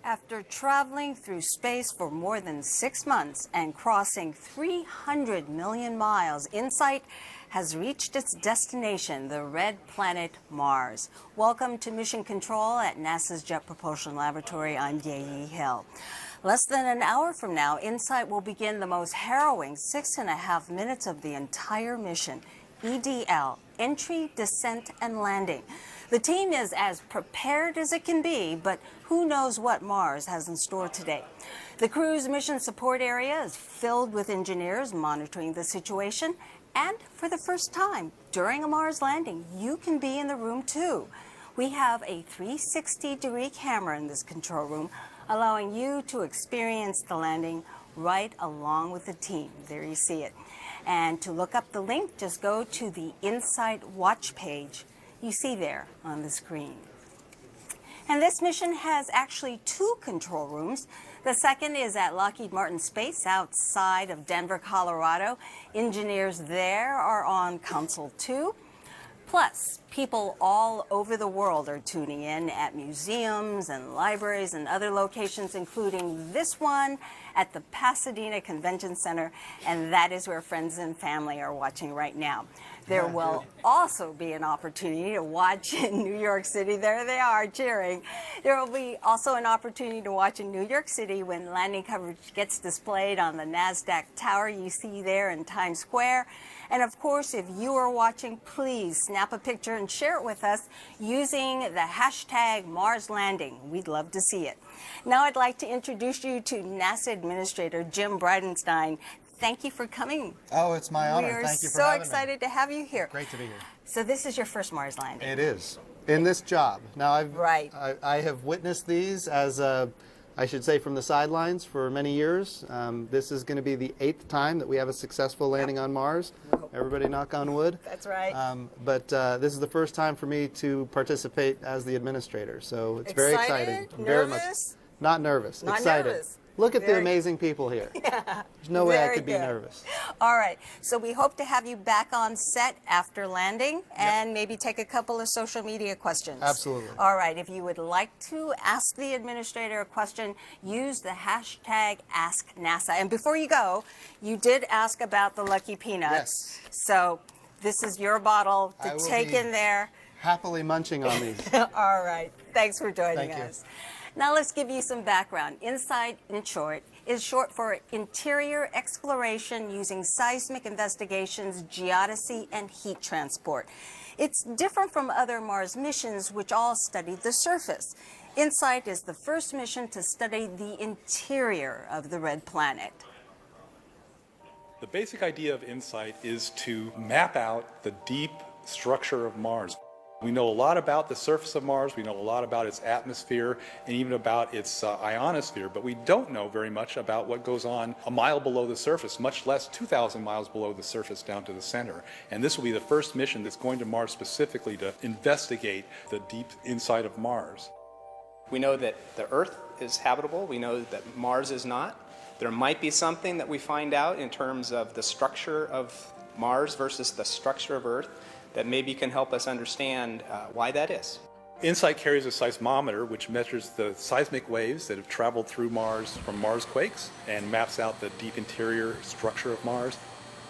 After traveling through space for more than 6 months and crossing 300 million miles, InSight has reached its destination, the red planet Mars. Welcome to Mission Control at NASA's Jet Propulsion Laboratory. I'm Ye Hill. Less than an hour from now, InSight will begin the most harrowing 6.5 minutes of the entire mission, EDL, Entry, Descent, and Landing. The team is as prepared as it can be, but who knows what Mars has in store today. The crew's mission support area is filled with engineers monitoring the situation, and for the first time during a Mars landing, you can be in the room too. We have a 360-degree camera in this control room, allowing you to experience the landing right along with the team. There you see it. And to look up the link, just go to the InSight watch page you see there on the screen. And this mission has actually 2 control rooms. The second is at Lockheed Martin Space outside of Denver, Colorado. Engineers there are on Console 2. Plus, people all over the world are tuning in at museums and libraries and other locations, including this one at the Pasadena Convention Center, and that is where friends and family are watching right now. There will also be an opportunity to watch in New York City. There they are cheering. There will be also an opportunity to watch in New York City when landing coverage gets displayed on the NASDAQ tower you see there in Times Square. And of course, if you are watching, please snap a picture and share it with us using the hashtag MarsLanding. We'd love to see it. Now I'd like to introduce you to NASA Administrator Jim Bridenstine. Thank you for coming. Oh, it's my honor. Thank you for having me. We're so excited to have you here. Great to be here. So this is your first Mars landing. It is. In this job. Now, I have witnessed these as, I should say, from the sidelines for many years. This is going to be the 8th time that we have a successful landing on Mars. Everybody knock on wood. That's right. But this is the first time for me to participate as the administrator. So it's very exciting. Nervous? Very much. Not nervous. Not excited. Nervous. Look at the amazing people here. Yeah. There's no way I could Very be good. nervous. All right. So we hope to have you back on set after landing and maybe take a couple of social media questions. Absolutely. All right. If you would like to ask the administrator a question, use the hashtag AskNASA. And before you go, you did ask about the Lucky Peanuts. Yes. So this is your bottle to take in there. Happily munching on these. All right. Thanks for joining Thank you. us. Now let's give you some background. InSight, in short, is short for Interior Exploration Using Seismic Investigations, Geodesy, and Heat Transport. It's different from other Mars missions, which all studied the surface. InSight is the first mission to study the interior of the red planet. The basic idea of InSight is to map out the deep structure of Mars. We know a lot about the surface of Mars, we know a lot about its atmosphere, and even about its ionosphere, but we don't know very much about what goes on a mile below the surface, much less 2,000 miles below the surface down to the center. And this will be the first mission that's going to Mars specifically to investigate the deep inside of Mars. We know that the Earth is habitable, we know that Mars is not. There might be something that we find out in terms of the structure of Mars versus the structure of Earth that maybe can help us understand why that is. InSight carries a seismometer which measures the seismic waves that have traveled through Mars from Mars quakes and maps out the deep interior structure of Mars.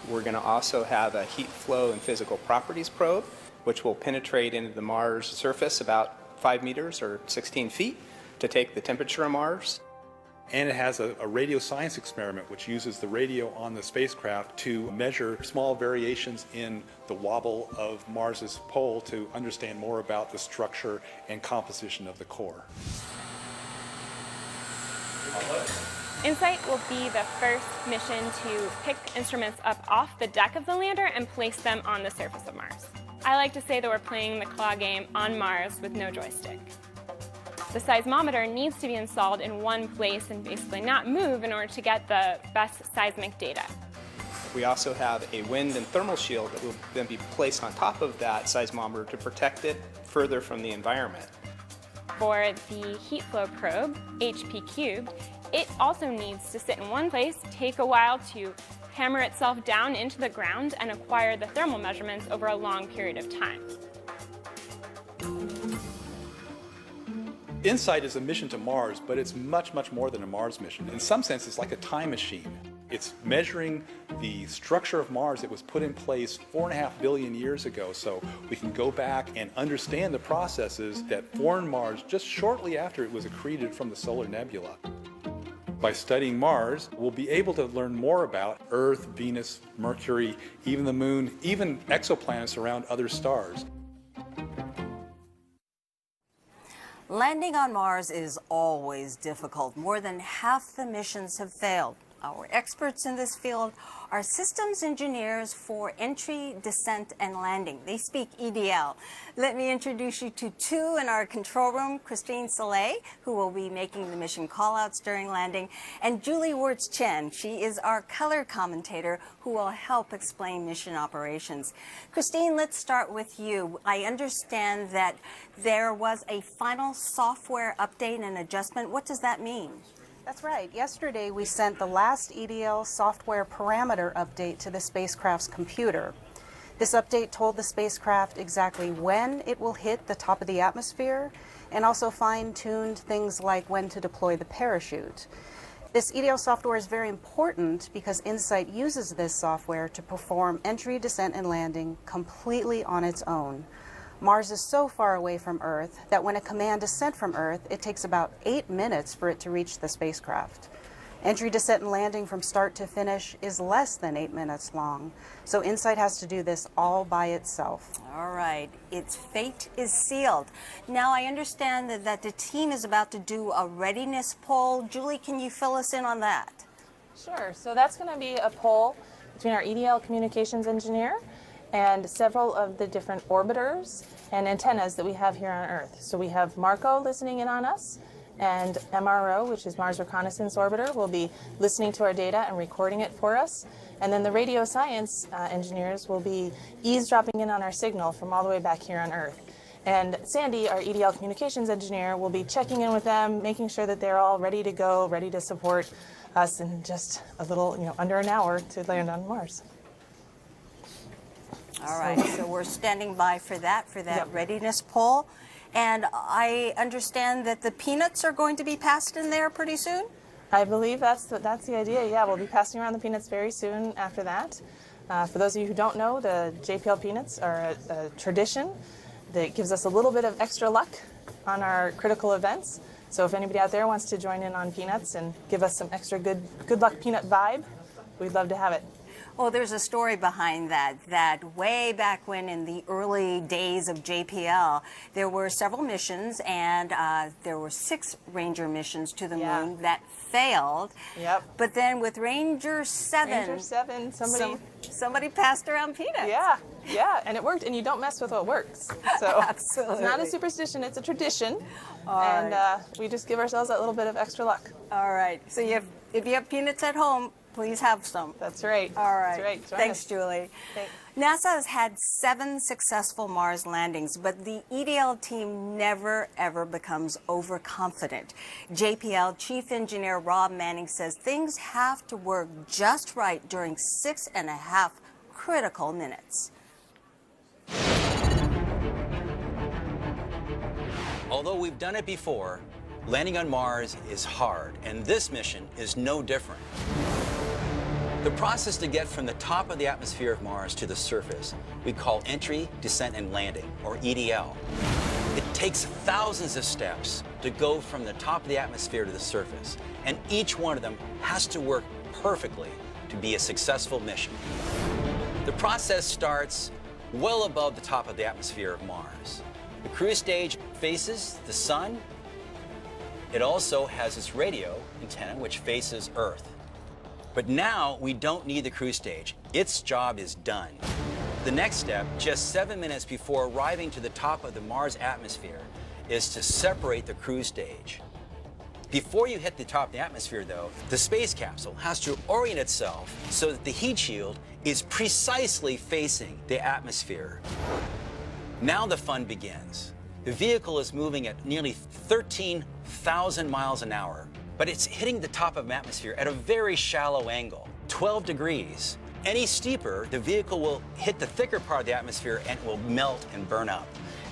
We're going to also have a heat flow and physical properties probe, which will penetrate into the Mars surface about 5 meters or 16 feet to take the temperature of Mars. And it has a radio science experiment which uses the radio on the spacecraft to measure small variations in the wobble of Mars's pole to understand more about the structure and composition of the core. InSight will be the first mission to pick instruments up off the deck of the lander and place them on the surface of Mars. I like to say that we're playing the claw game on Mars with no joystick. The seismometer needs to be installed in one place and basically not move in order to get the best seismic data. We also have a wind and thermal shield that will then be placed on top of that seismometer to protect it further from the environment. For the heat flow probe, HP cubed, it also needs to sit in one place, take a while to hammer itself down into the ground, and acquire the thermal measurements over a long period of time. InSight is a mission to Mars, but it's much, much more than a Mars mission. In some sense, it's like a time machine. It's measuring the structure of Mars that was put in place 4.5 billion years ago, so we can go back and understand the processes that formed Mars just shortly after it was accreted from the solar nebula. By studying Mars, we'll be able to learn more about Earth, Venus, Mercury, even the Moon, even exoplanets around other stars. Landing on Mars is always difficult. More than half the missions have failed. Our experts in this field are systems engineers for entry, descent, and landing. They speak EDL. Let me introduce you to two in our control room, Christine Soleil, who will be making the mission callouts during landing, and Julie Wirtz-Chen. She is our color commentator who will help explain mission operations. Christine, let's start with you. I understand that there was a final software update and adjustment. What does that mean? That's right. Yesterday we sent the last EDL software parameter update to the spacecraft's computer. This update told the spacecraft exactly when it will hit the top of the atmosphere and also fine-tuned things like when to deploy the parachute. This EDL software is very important because InSight uses this software to perform entry, descent, and landing completely on its own. Mars is so far away from Earth that when a command is sent from Earth, it takes about 8 minutes for it to reach the spacecraft. Entry, descent, and landing from start to finish is less than 8 minutes long, so InSight has to do this all by itself. All right, its fate is sealed. Now, I understand that the team is about to do a readiness poll. Julie, can you fill us in on that? Sure, so that's going to be a poll between our EDL communications engineer and several of the different orbiters and antennas that we have here on Earth. So we have Marco listening in on us, and MRO, which is Mars Reconnaissance Orbiter, will be listening to our data and recording it for us. And then the radio science engineers will be eavesdropping in on our signal from all the way back here on Earth. And Sandy, our EDL communications engineer, will be checking in with them, making sure that they're all ready to go, ready to support us in just a little, under an hour to land on Mars. All right, so we're standing by for that Yep. readiness poll. And I understand that the peanuts are going to be passed in there pretty soon? I believe that's the idea, yeah. We'll be passing around the peanuts very soon after that. For those of you who don't know, the JPL peanuts are a tradition that gives us a little bit of extra luck on our critical events. So if anybody out there wants to join in on peanuts and give us some extra good luck peanut vibe, we'd love to have it. Well, there's a story behind that way back when in the early days of JPL, there were several missions, and there were 6 Ranger missions to the moon that failed. Yep. But then with Ranger 7, somebody passed around peanuts. Yeah, and it worked, and you don't mess with what works. So Absolutely. It's not a superstition, it's a tradition. We just give ourselves that little bit of extra luck. All right, so if you have peanuts at home, please have some. That's right. All right. That's right. Join Thanks, us. Julie. Thanks. NASA has had 7 successful Mars landings, but the EDL team never, ever becomes overconfident. JPL Chief Engineer Rob Manning says things have to work just right during 6.5 critical minutes. Although we've done it before, landing on Mars is hard, and this mission is no different. The process to get from the top of the atmosphere of Mars to the surface we call entry, descent, and landing, or EDL. It takes thousands of steps to go from the top of the atmosphere to the surface, and each one of them has to work perfectly to be a successful mission. The process starts well above the top of the atmosphere of Mars. The cruise stage faces the sun. It also has its radio antenna, which faces Earth. But now we don't need the cruise stage. Its job is done. The next step, just 7 minutes before arriving to the top of the Mars atmosphere, is to separate the cruise stage. Before you hit the top of the atmosphere, though, the space capsule has to orient itself so that the heat shield is precisely facing the atmosphere. Now the fun begins. The vehicle is moving at nearly 13,000 miles an hour, but it's hitting the top of the atmosphere at a very shallow angle, 12 degrees. Any steeper, the vehicle will hit the thicker part of the atmosphere and it will melt and burn up.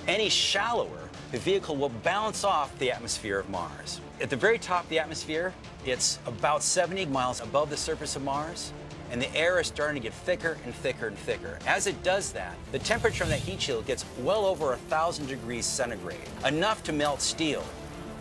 Any shallower, the vehicle will bounce off the atmosphere of Mars. At the very top of the atmosphere, it's about 70 miles above the surface of Mars, and the air is starting to get thicker and thicker and thicker. As it does that, the temperature of that heat shield gets well over 1,000 degrees centigrade, enough to melt steel.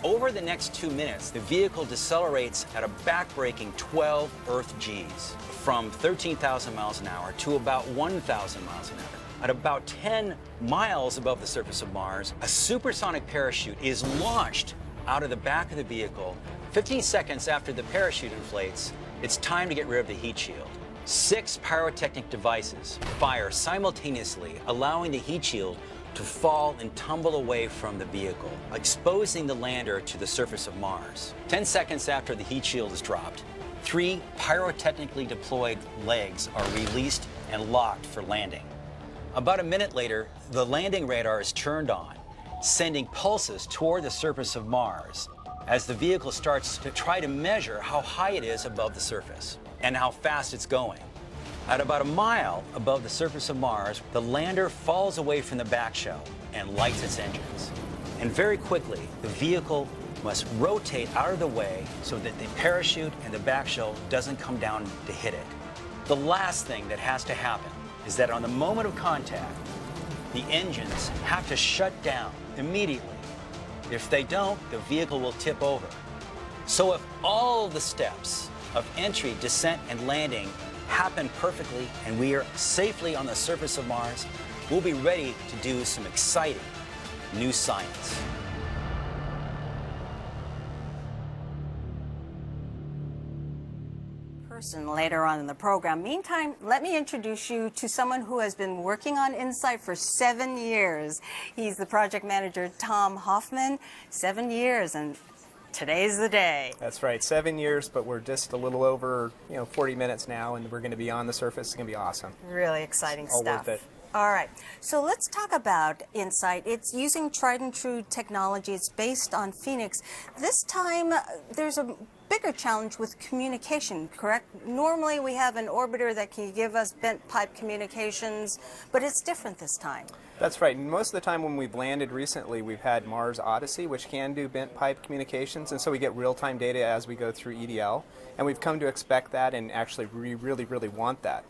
Over the next 2 minutes, the vehicle decelerates at a backbreaking 12 Earth Gs, from 13,000 miles an hour to about 1,000 miles an hour. At about 10 miles above the surface of Mars, a supersonic parachute is launched out of the back of the vehicle. 15 seconds after the parachute inflates, it's time to get rid of the heat shield. 6 pyrotechnic devices fire simultaneously, allowing the heat shield to fall and tumble away from the vehicle, exposing the lander to the surface of Mars. 10 seconds after the heat shield is dropped, 3 pyrotechnically deployed legs are released and locked for landing. About a minute later, the landing radar is turned on, sending pulses toward the surface of Mars as the vehicle starts to try to measure how high it is above the surface and how fast it's going. At about a mile above the surface of Mars, the lander falls away from the back shell and lights its engines. And very quickly, the vehicle must rotate out of the way so that the parachute and the back shell doesn't come down to hit it. The last thing that has to happen is that on the moment of contact, the engines have to shut down immediately. If they don't, the vehicle will tip over. So if all the steps of entry, descent, and landing happen perfectly and we are safely on the surface of Mars, we'll be ready to do some exciting new science. Later on in the program. Meantime, let me introduce you to someone who has been working on InSight for 7 years. He's the project manager, Tom Hoffman. 7 years, and today's the day. That's right, 7 years, but we're just a little over 40 minutes now, and we're going to be on the surface. It's going to be awesome. Really exciting All stuff. worth it. All right, so let's talk about InSight. It's using tried and true technology. It's based on Phoenix. This time, there's a bigger challenge with communication, correct? Normally, we have an orbiter that can give us bent pipe communications, but it's different this time. That's right. Most of the time when we've landed recently, we've had Mars Odyssey, which can do bent pipe communications, and so we get real-time data as we go through EDL, and we've come to expect that, and actually we really want that.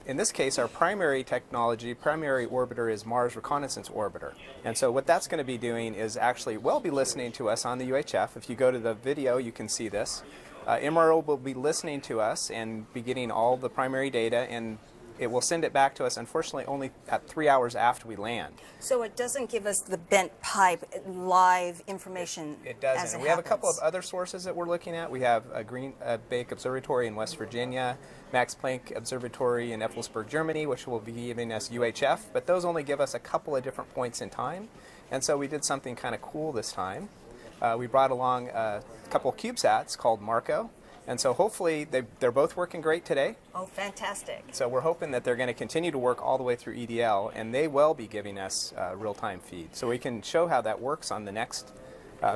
In this case, our primary orbiter is Mars Reconnaissance Orbiter. And so what that's going to be doing is actually, be listening to us on the UHF. If you go to the video, you can see this. MRO will be listening to us and be getting all the primary data, and it will send it back to us, unfortunately, only at 3 hours after we land. So it doesn't give us the bent pipe live information. It doesn't. We have a couple of other sources that we're looking at. We have a Green Bank Observatory in West Virginia, Max Planck Observatory in Effelsberg, Germany, which will be giving us UHF, but those only give us a couple of different points in time. And so we did something kind of cool this time. We brought along a couple of CubeSats called Marco. And so hopefully they're both working great today. Oh, fantastic. So we're hoping that they're going to continue to work all the way through EDL, and they will be giving us real-time feed. So we can show how that works on the next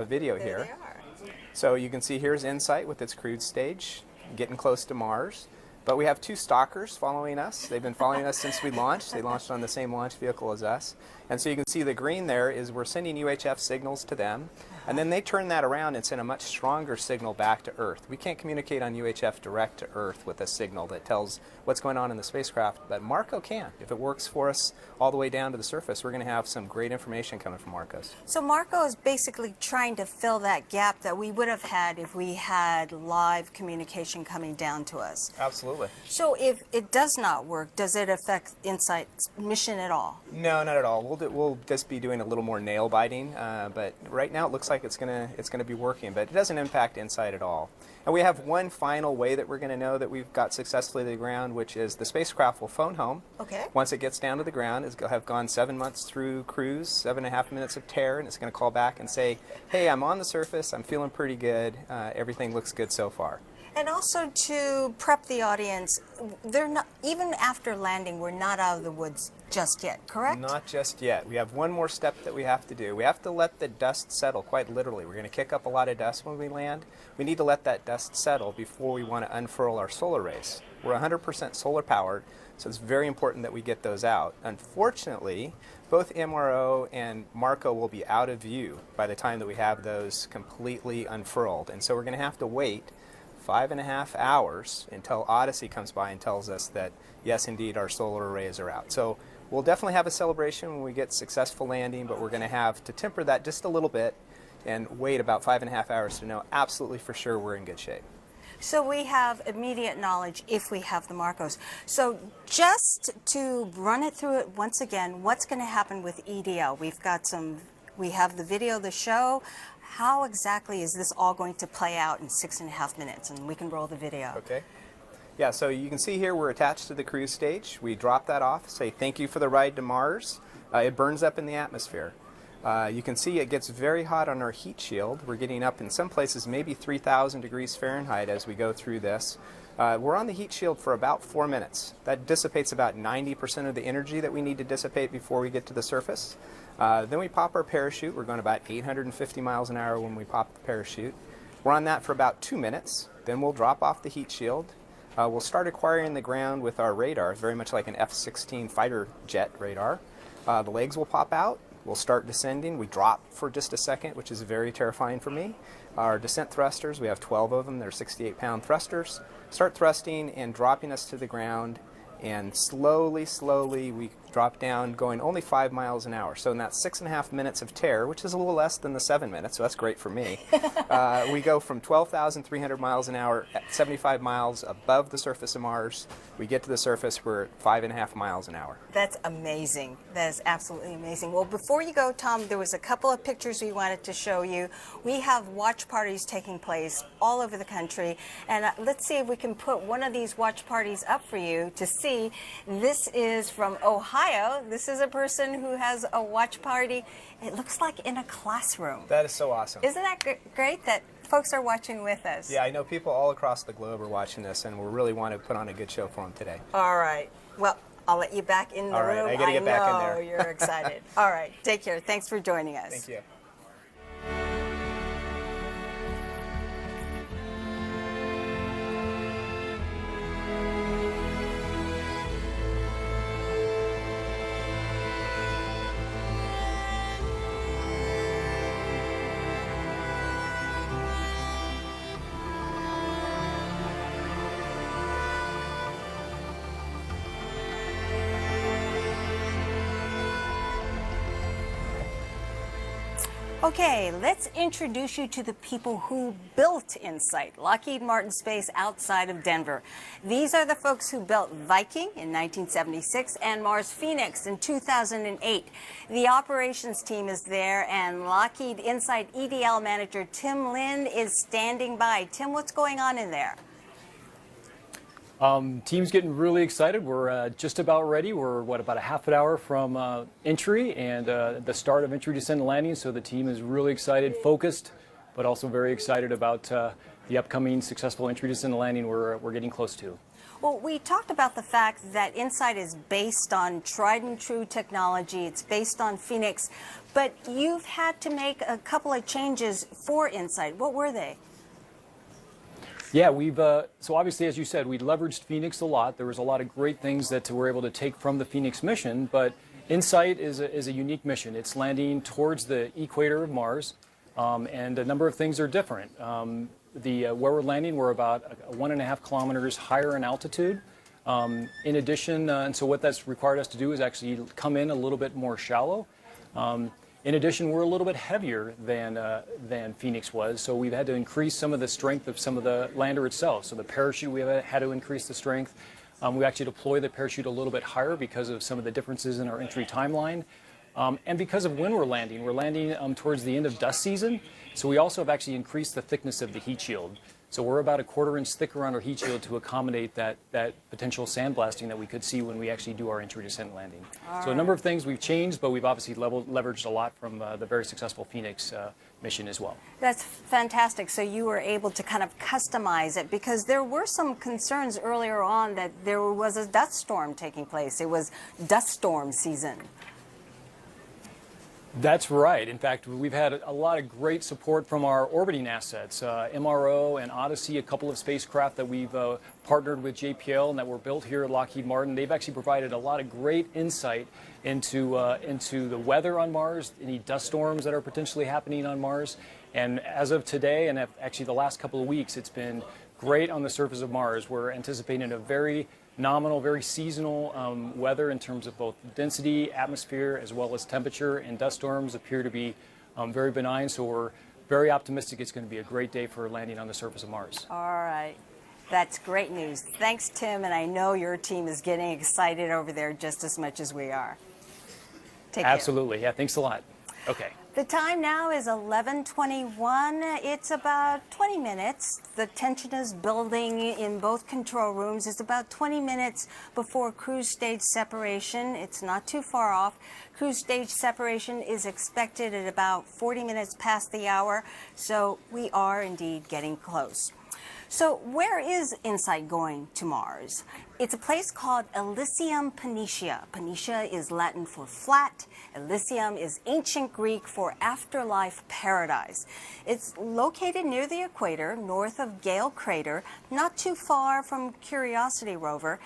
video here. There they are. So you can see here's InSight with its crude stage, getting close to Mars. But we have 2 stalkers following us. They've been following us since we launched. They launched on the same launch vehicle as us. And so you can see the green there is we're sending UHF signals to them. And then they turn that around and send a much stronger signal back to Earth. We can't communicate on UHF direct to Earth with a signal that tells what's going on in the spacecraft, but Marco can. If it works for us all the way down to the surface, we're going to have some great information coming from Marcos. So Marco is basically trying to fill that gap that we would have had if we had live communication coming down to us. Absolutely. So if it does not work, does it affect InSight's mission at all? No, not at all. We'll just be doing a little more nail biting, but right now it looks like it's gonna be working, but it doesn't impact InSight at all. And we have one final way that we're going to know that we've got successfully to the ground, which is the spacecraft will phone home. Okay. Once it gets down to the ground, it'll have gone 7 months through cruise, 7.5 minutes of tear, and it's going to call back and say, hey, I'm on the surface, I'm feeling pretty good, everything looks good so far. And also to prep the audience, they're not, even after landing, we're not out of the woods just yet, correct? Not just yet. We have one more step that we have to do. We have to let the dust settle, quite literally. We're going to kick up a lot of dust when we land. We need to let that dust settle before we want to unfurl our solar rays. We're 100% solar powered, so it's very important that we get those out. Unfortunately, both MRO and Marco will be out of view by the time that we have those completely unfurled. And so we're going to have to wait 5.5 hours until Odyssey comes by and tells us that, yes, indeed, our solar arrays are out. So we'll definitely have a celebration when we get successful landing, but we're going to have to temper that just a little bit and wait about 5.5 hours to know absolutely for sure we're in good shape. So we have immediate knowledge if we have the Marcos. So just to run it through it once again, what's going to happen with EDL? We have the video, the show. How exactly is this all going to play out in 6.5 minutes? And we can roll the video. Okay. Yeah, so you can see here we're attached to the cruise stage. We drop that off, say thank you for the ride to Mars. It burns up in the atmosphere. You can see it gets very hot on our heat shield. We're getting up in some places maybe 3,000 degrees Fahrenheit as we go through this. We're on the heat shield for about 4 minutes. That dissipates about 90% of the energy that we need to dissipate before we get to the surface. Then we pop our parachute. We're going about 850 miles an hour when we pop the parachute. We're on that for about 2 minutes. Then we'll drop off the heat shield. We'll start acquiring the ground with our radar, very much like an F-16 fighter jet radar. The legs will pop out. We'll start descending. We drop for just a second, which is very terrifying for me. Our descent thrusters, we have 12 of them. They're 68-pound thrusters. Start thrusting and dropping us to the ground. And slowly, slowly, we drop down, going only 5 miles an hour. So in that 6.5 minutes of terror, which is a little less than the 7 minutes, so that's great for me, we go from 12,300 miles an hour at 75 miles above the surface of Mars. We get to the surface, we're at 5.5 miles an hour. That's amazing. That is absolutely amazing. Well, before you go, Tom, there was a couple of pictures we wanted to show you. We have watch parties taking place all over the country, and let's see if we can put one of these watch parties up for you to see. This is from Ohio. This is a person who has a watch party. It looks like in a classroom. That is so awesome. Isn't that great that folks are watching with us? Yeah, I know people all across the globe are watching this, and we really want to put on a good show for them today. All right. Well, I'll let you back in the room. All right, I got to get back in there. I know you're excited. All right, take care. Thanks for joining us. Thank you. Okay, let's introduce you to the people who built InSight, Lockheed Martin Space outside of Denver. These are the folks who built Viking in 1976 and Mars Phoenix in 2008. The operations team is there, and Lockheed InSight EDL manager Tim Lynn is standing by. Tim, what's going on in there? Team's getting really excited. We're just about ready. We're, about a half an hour from entry and the start of entry, descent, and landing. So the team is really excited, focused, but also very excited about the upcoming successful entry, descent, and landing we're getting close to. Well, we talked about the fact that InSight is based on tried and true technology. It's based on Phoenix, but you've had to make a couple of changes for InSight. What were they? Yeah, we've so obviously, as you said, we leveraged Phoenix a lot. There was a lot of great things that we're able to take from the Phoenix mission, but InSight is a unique mission. It's landing towards the equator of Mars, and a number of things are different. Where we're landing, we're about 1.5 kilometers higher in altitude. In addition, and so what that's required us to do is actually come in a little bit more shallow. In addition, we're a little bit heavier than Phoenix was, so we've had to increase some of the strength of some of the lander itself. So the parachute, we have had to increase the strength. We actually deploy the parachute a little bit higher because of some of the differences in our entry timeline. And because of when we're landing towards the end of dust season, so we also have actually increased the thickness of the heat shield. So we're about a 1/4 inch thicker on our heat shield to accommodate that potential sandblasting that we could see when we actually do our entry, descent, landing. So a number of things we've changed, but we've obviously leveraged a lot from the very successful Phoenix mission as well. That's fantastic. So you were able to kind of customize it, because there were some concerns earlier on that there was a dust storm taking place. It was dust storm season. That's right. In fact, we've had a lot of great support from our orbiting assets, MRO and Odyssey, a couple of spacecraft that we've partnered with JPL and that were built here at Lockheed Martin. They've actually provided a lot of great insight into the weather on Mars, any dust storms that are potentially happening on Mars. And as of today, and actually the last couple of weeks, it's been great on the surface of Mars. We're anticipating a very nominal, very seasonal weather in terms of both density, atmosphere, as well as temperature, and dust storms appear to be very benign. So we're very optimistic it's going to be a great day for landing on the surface of Mars. All right. That's great news. Thanks, Tim, and I know your team is getting excited over there just as much as we are. Take care. Absolutely. Yeah, thanks a lot. Okay. The time now is 11:21. It's about 20 minutes. The tension is building in both control rooms. It's about 20 minutes before cruise stage separation. It's not too far off. Cruise stage separation is expected at about 40 minutes past the hour, so we are indeed getting close. So where is InSight going to Mars? It's a place called Elysium Planitia. Planitia is Latin for flat. Elysium is ancient Greek for afterlife paradise. It's located near the equator, north of Gale Crater, not too far from Curiosity rover.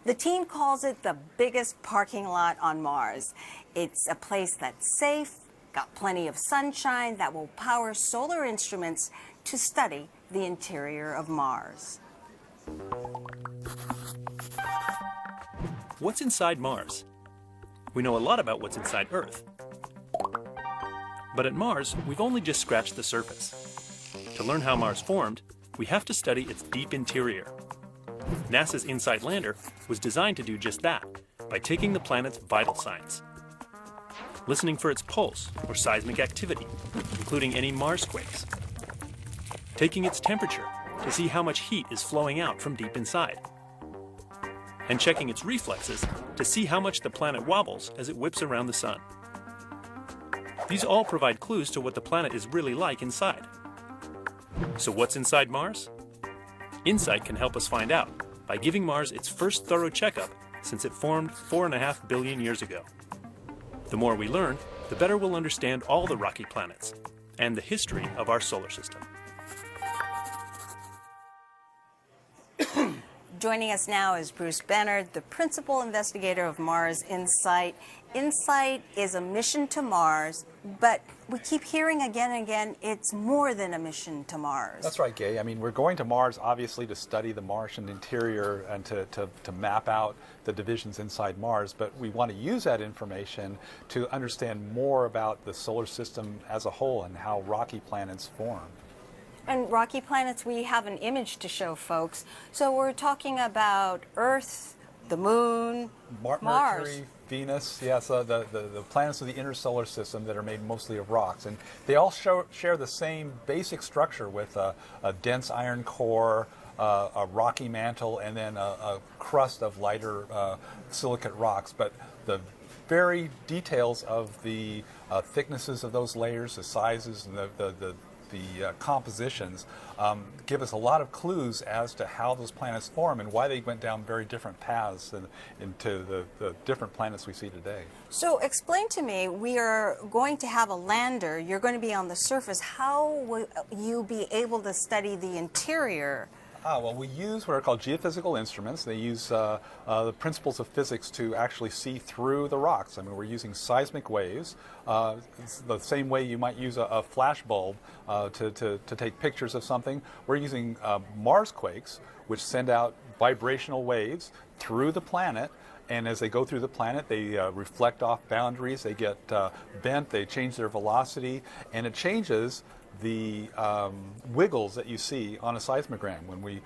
The team calls it the biggest parking lot on Mars. It's a place that's safe, got plenty of sunshine, that will power solar instruments to study the interior of Mars. What's inside Mars? We know a lot about what's inside Earth. But at Mars, we've only just scratched the surface. To learn how Mars formed, we have to study its deep interior. NASA's InSight lander was designed to do just that, by taking the planet's vital signs. Listening for its pulse or seismic activity, including any Mars quakes. Taking its temperature to see how much heat is flowing out from deep inside. And checking its reflexes to see how much the planet wobbles as it whips around the sun. These all provide clues to what the planet is really like inside. So what's inside Mars? InSight can help us find out by giving Mars its first thorough checkup since it formed 4.5 billion years ago. The more we learn, the better we'll understand all the rocky planets and the history of our solar system. Joining us now is Bruce Bennard, the principal investigator of Mars InSight. InSight is a mission to Mars, but we keep hearing again and again it's more than a mission to Mars. That's right, Gay. I mean, we're going to Mars obviously to study the Martian interior and to map out the divisions inside Mars, but we want to use that information to understand more about the solar system as a whole and how rocky planets form. And rocky planets, we have an image to show folks. So we're talking about Earth, the Moon, Mars. Mercury, Venus, yes, the planets of the inner solar system that are made mostly of rocks. And they all share the same basic structure with a dense iron core, a rocky mantle, and then a crust of lighter silicate rocks. But the very details of the thicknesses of those layers, the sizes, and the compositions give us a lot of clues as to how those planets form and why they went down very different paths into the different planets we see today. So explain to me, we are going to have a lander, you're going to be on the surface. How will you be able to study the interior? Well, we use what are called geophysical instruments. They use the principles of physics to actually see through the rocks. I mean, we're using seismic waves. It's the same way you might use a flash bulb to take pictures of something. We're using Mars quakes, which send out vibrational waves through the planet. And as they go through the planet, they reflect off boundaries. They get bent. They change their velocity. And it changes the wiggles that you see on a seismogram. When we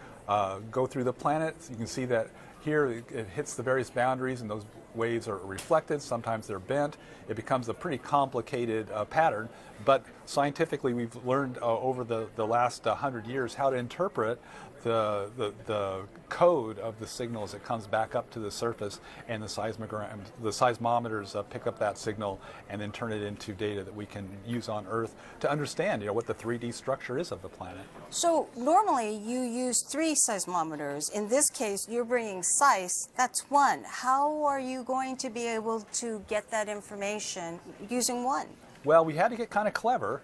go through the planet, you can see that here it hits the various boundaries and those waves are reflected, sometimes they're bent. It becomes a pretty complicated pattern, but scientifically we've learned over the last 100 years how to interpret the code of the signal as it comes back up to the surface, and the seismometers pick up that signal and then turn it into data that we can use on Earth to understand, what the 3D structure is of the planet. So normally you use 3 seismometers. In this case, you're bringing SEIS. That's 1. How are you going to be able to get that information using 1? Well, we had to get kind of clever.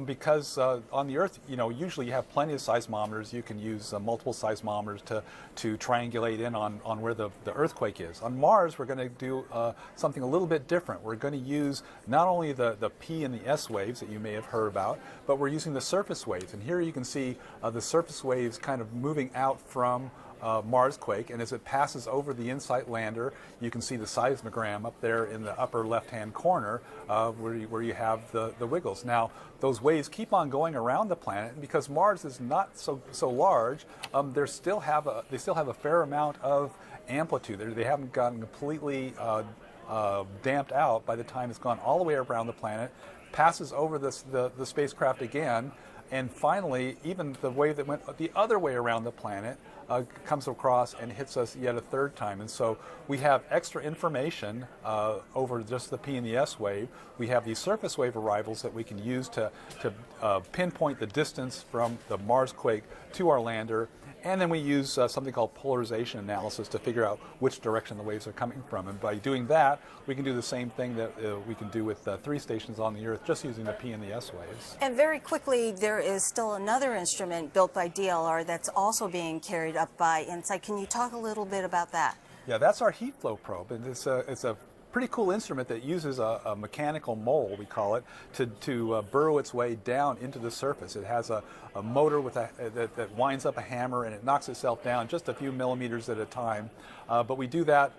Because on the Earth, usually you have plenty of seismometers. You can use multiple seismometers to triangulate in on where the earthquake is. On Mars, we're going to do something a little bit different. We're going to use not only the P and the S waves that you may have heard about, but we're using the surface waves. And here you can see the surface waves kind of moving out from Marsquake, and as it passes over the InSight lander, you can see the seismogram up there in the upper left-hand corner where you have the wiggles. Now, those waves keep on going around the planet, and because Mars is not so large, they still have a fair amount of amplitude. They haven't gotten completely damped out by the time it's gone all the way around the planet, passes over the spacecraft again, and finally, even the wave that went the other way around the planet comes across and hits us yet a third time. And so we have extra information over just the P and the S wave. We have these surface wave arrivals that we can use to pinpoint the distance from the Marsquake to our lander. And then we use something called polarization analysis to figure out which direction the waves are coming from. And by doing that, we can do the same thing that we can do with 3 stations on the Earth, just using the P and the S waves. And very quickly, there is still another instrument built by DLR that's also being carried up by InSight. Can you talk a little bit about that? Yeah, that's our heat flow probe. And it's a pretty cool instrument that uses a mechanical mole, we call it, to burrow its way down into the surface. It has a motor that winds up a hammer, and it knocks itself down just a few millimeters at a time. But we do that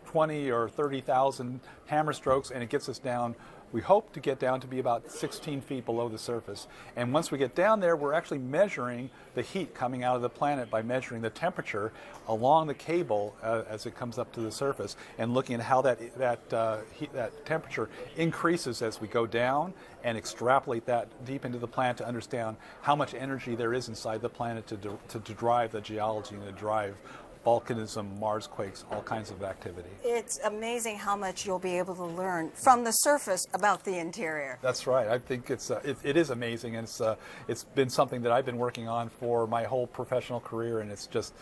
20 or 30,000 hammer strokes, and it gets us down. We hope to get down to be about 16 feet below the surface. And once we get down there, we're actually measuring the heat coming out of the planet by measuring the temperature along the cable as it comes up to the surface, and looking at how that temperature increases as we go down, and extrapolate that deep into the planet to understand how much energy there is inside the planet to drive the geology and to drive volcanism, Marsquakes, all kinds of activity. It's amazing how much you'll be able to learn from the surface about the interior. That's right. I think it is amazing, and it's been something that I've been working on for my whole professional career, and it's just,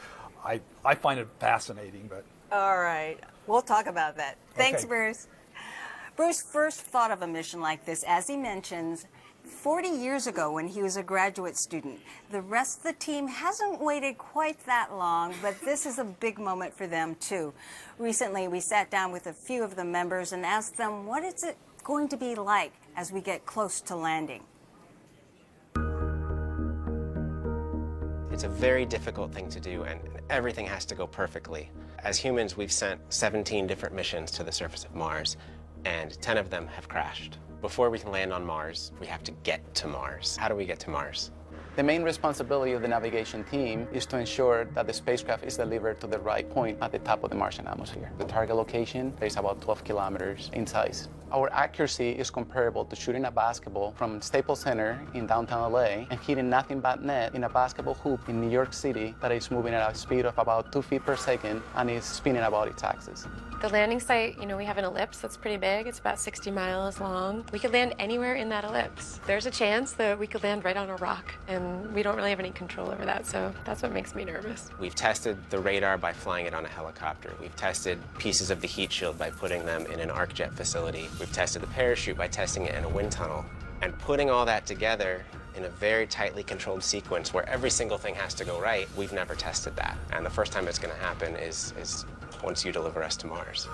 I find it fascinating. But all right, we'll talk about that. Thanks, okay. Bruce. Bruce first thought of a mission like this, as he mentions, 40 years ago when he was a graduate student. The rest of the team hasn't waited quite that long, but this is a big moment for them too. Recently, we sat down with a few of the members and asked them, what is it going to be like as we get close to landing? It's a very difficult thing to do, and everything has to go perfectly. As humans, we've sent 17 different missions to the surface of Mars, and 10 of them have crashed. Before we can land on Mars, we have to get to Mars. How do we get to Mars? The main responsibility of the navigation team is to ensure that the spacecraft is delivered to the right point at the top of the Martian atmosphere. The target location is about 12 kilometers in size. Our accuracy is comparable to shooting a basketball from Staples Center in downtown LA and hitting nothing but net in a basketball hoop in New York City that is moving at a speed of about 2 feet per second and is spinning about its axis. The landing site, we have an ellipse that's pretty big. It's about 60 miles long. We could land anywhere in that ellipse. There's a chance that we could land right on a rock, and we don't really have any control over that, so that's what makes me nervous. We've tested the radar by flying it on a helicopter. We've tested pieces of the heat shield by putting them in an arc jet facility. We've tested the parachute by testing it in a wind tunnel. And putting all that together in a very tightly controlled sequence where every single thing has to go right, we've never tested that. And the first time it's going to happen is once you deliver us to Mars.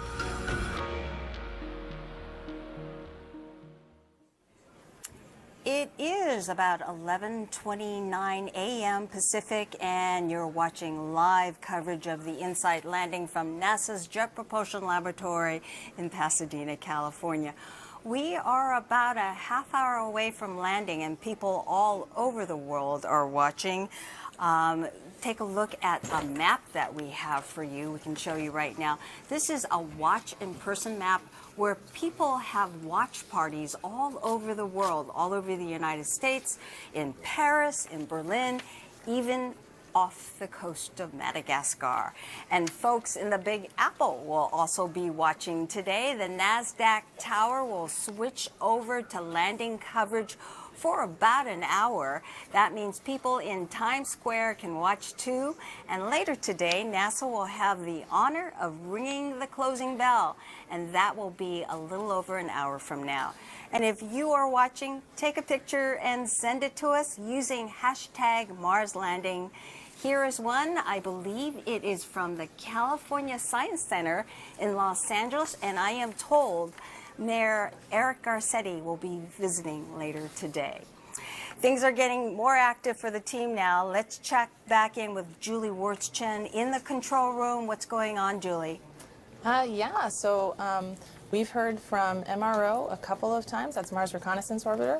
It is about 11:29 a.m. Pacific, and you're watching live coverage of the InSight landing from NASA's Jet Propulsion Laboratory in Pasadena, California. We are about a half hour away from landing, and people all over the world are watching. Take a look at a map that we have for you. We can show you right now. This is a watch in person map where people have watch parties all over the world, all over the United States, in Paris, in Berlin, even off the coast of Madagascar. And folks in the Big Apple will also be watching today. The NASDAQ tower will switch over to landing coverage for about an hour. That means people in Times Square can watch too. And later today, NASA will have the honor of ringing the closing bell, and that will be a little over an hour from now. And if you are watching, take a picture and send it to us using hashtag Mars Landing. Here is one. I believe it is from the California Science Center in Los Angeles, and I am told Mayor Eric Garcetti will be visiting later today. Things are getting more active for the team now. Let's check back in with Julie Wirtz-Chen in the control room. What's going on, Julie? We've heard from MRO a couple of times. That's Mars Reconnaissance Orbiter.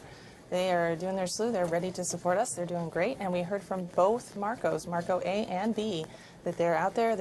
They are doing their slew. They're ready to support us. They're doing great. And we heard from both Marcos, Marco A and B, that they're out there.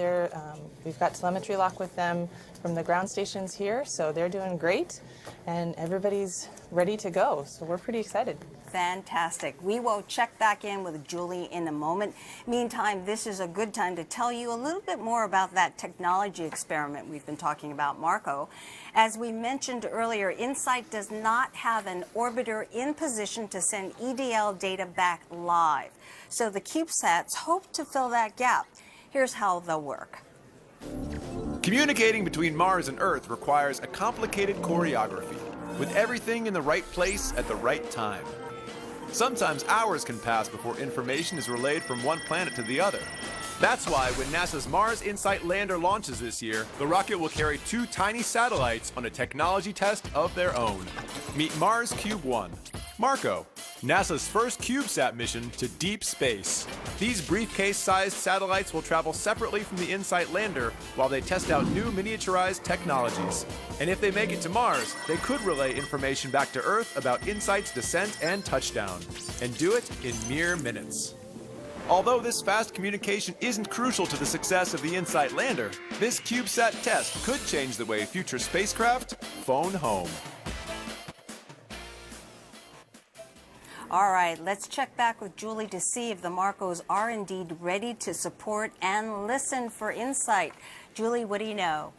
We've got telemetry lock with them from the ground stations here, so they're doing great. And everybody's ready to go. So we're pretty excited. Fantastic. We will check back in with Julie in a moment. Meantime, this is a good time to tell you a little bit more about that technology experiment we've been talking about, Marco. As we mentioned earlier, InSight does not have an orbiter in position to send EDL data back live. So the CubeSats hope to fill that gap. Here's how they'll work. Communicating between Mars and Earth requires a complicated choreography, with everything in the right place at the right time. Sometimes hours can pass before information is relayed from one planet to the other. That's why when NASA's Mars InSight lander launches this year, the rocket will carry 2 tiny satellites on a technology test of their own. Meet Mars Cube 1. Marco, NASA's first CubeSat mission to deep space. These briefcase-sized satellites will travel separately from the InSight lander while they test out new miniaturized technologies. And if they make it to Mars, they could relay information back to Earth about InSight's descent and touchdown, and do it in mere minutes. Although this fast communication isn't crucial to the success of the InSight lander, this CubeSat test could change the way future spacecraft phone home. All right, let's check back with Julie to see if the Marcos are indeed ready to support and listen for InSight. Julie, what do you know?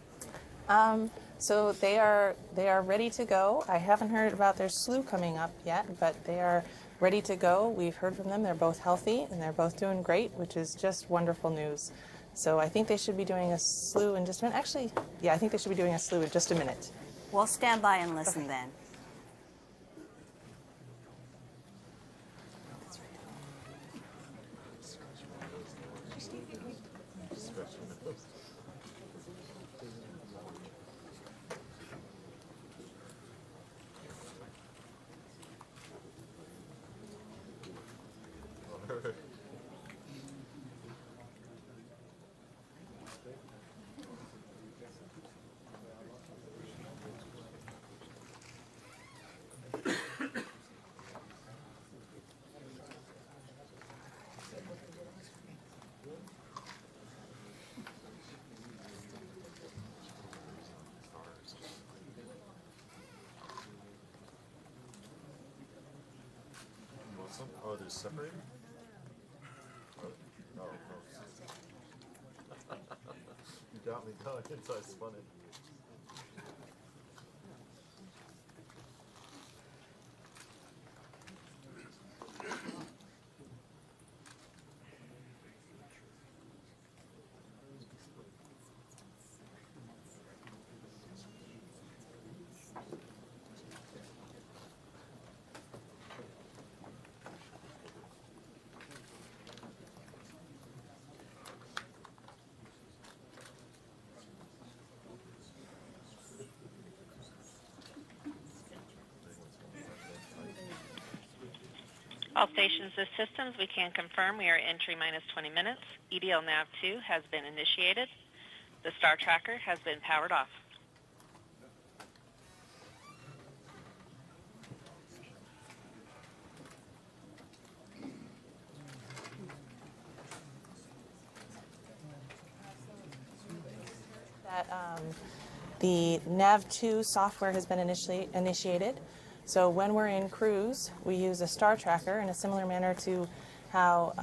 So they are ready to go. I haven't heard about their slew coming up yet, but they are ready to go. We've heard from them. They're both healthy and they're both doing great, which is just wonderful news. So I think they should be doing a slew in just a minute. Actually, yeah, I think they should be doing a slew in just a minute. We'll stand by and listen then. Oh, they're separated? Oh, you got me going, so I spun it. All stations, this systems, we can confirm we are entry minus 20 minutes. EDL nav 2 has been initiated. The star tracker has been powered off. that the NAV2 software has been initiated. So when we're in cruise, we use a star tracker in a similar manner to how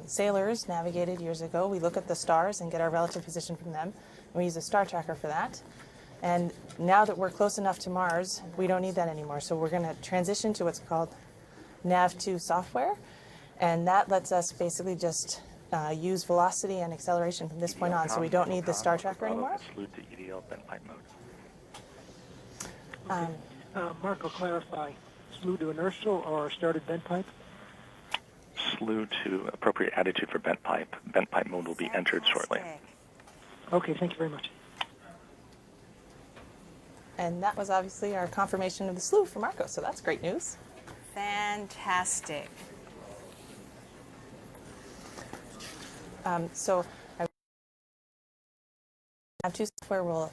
sailors navigated years ago. We look at the stars and get our relative position from them. And we use a star tracker for that. And now that we're close enough to Mars, we don't need that anymore. So we're going to transition to what's called NAV2 software. And that lets us basically just use velocity and acceleration from this point on. So we don't need the star tracker anymore. Salute to EDL bent pipe mode. Marco, clarify. Slew to inertial or started bent pipe? Slew to appropriate attitude for bent pipe. Bent pipe mode will be entered shortly. Okay, thank you very much. And that was obviously our confirmation of the slew for Marco, so that's great news. Fantastic. So NAV2 software will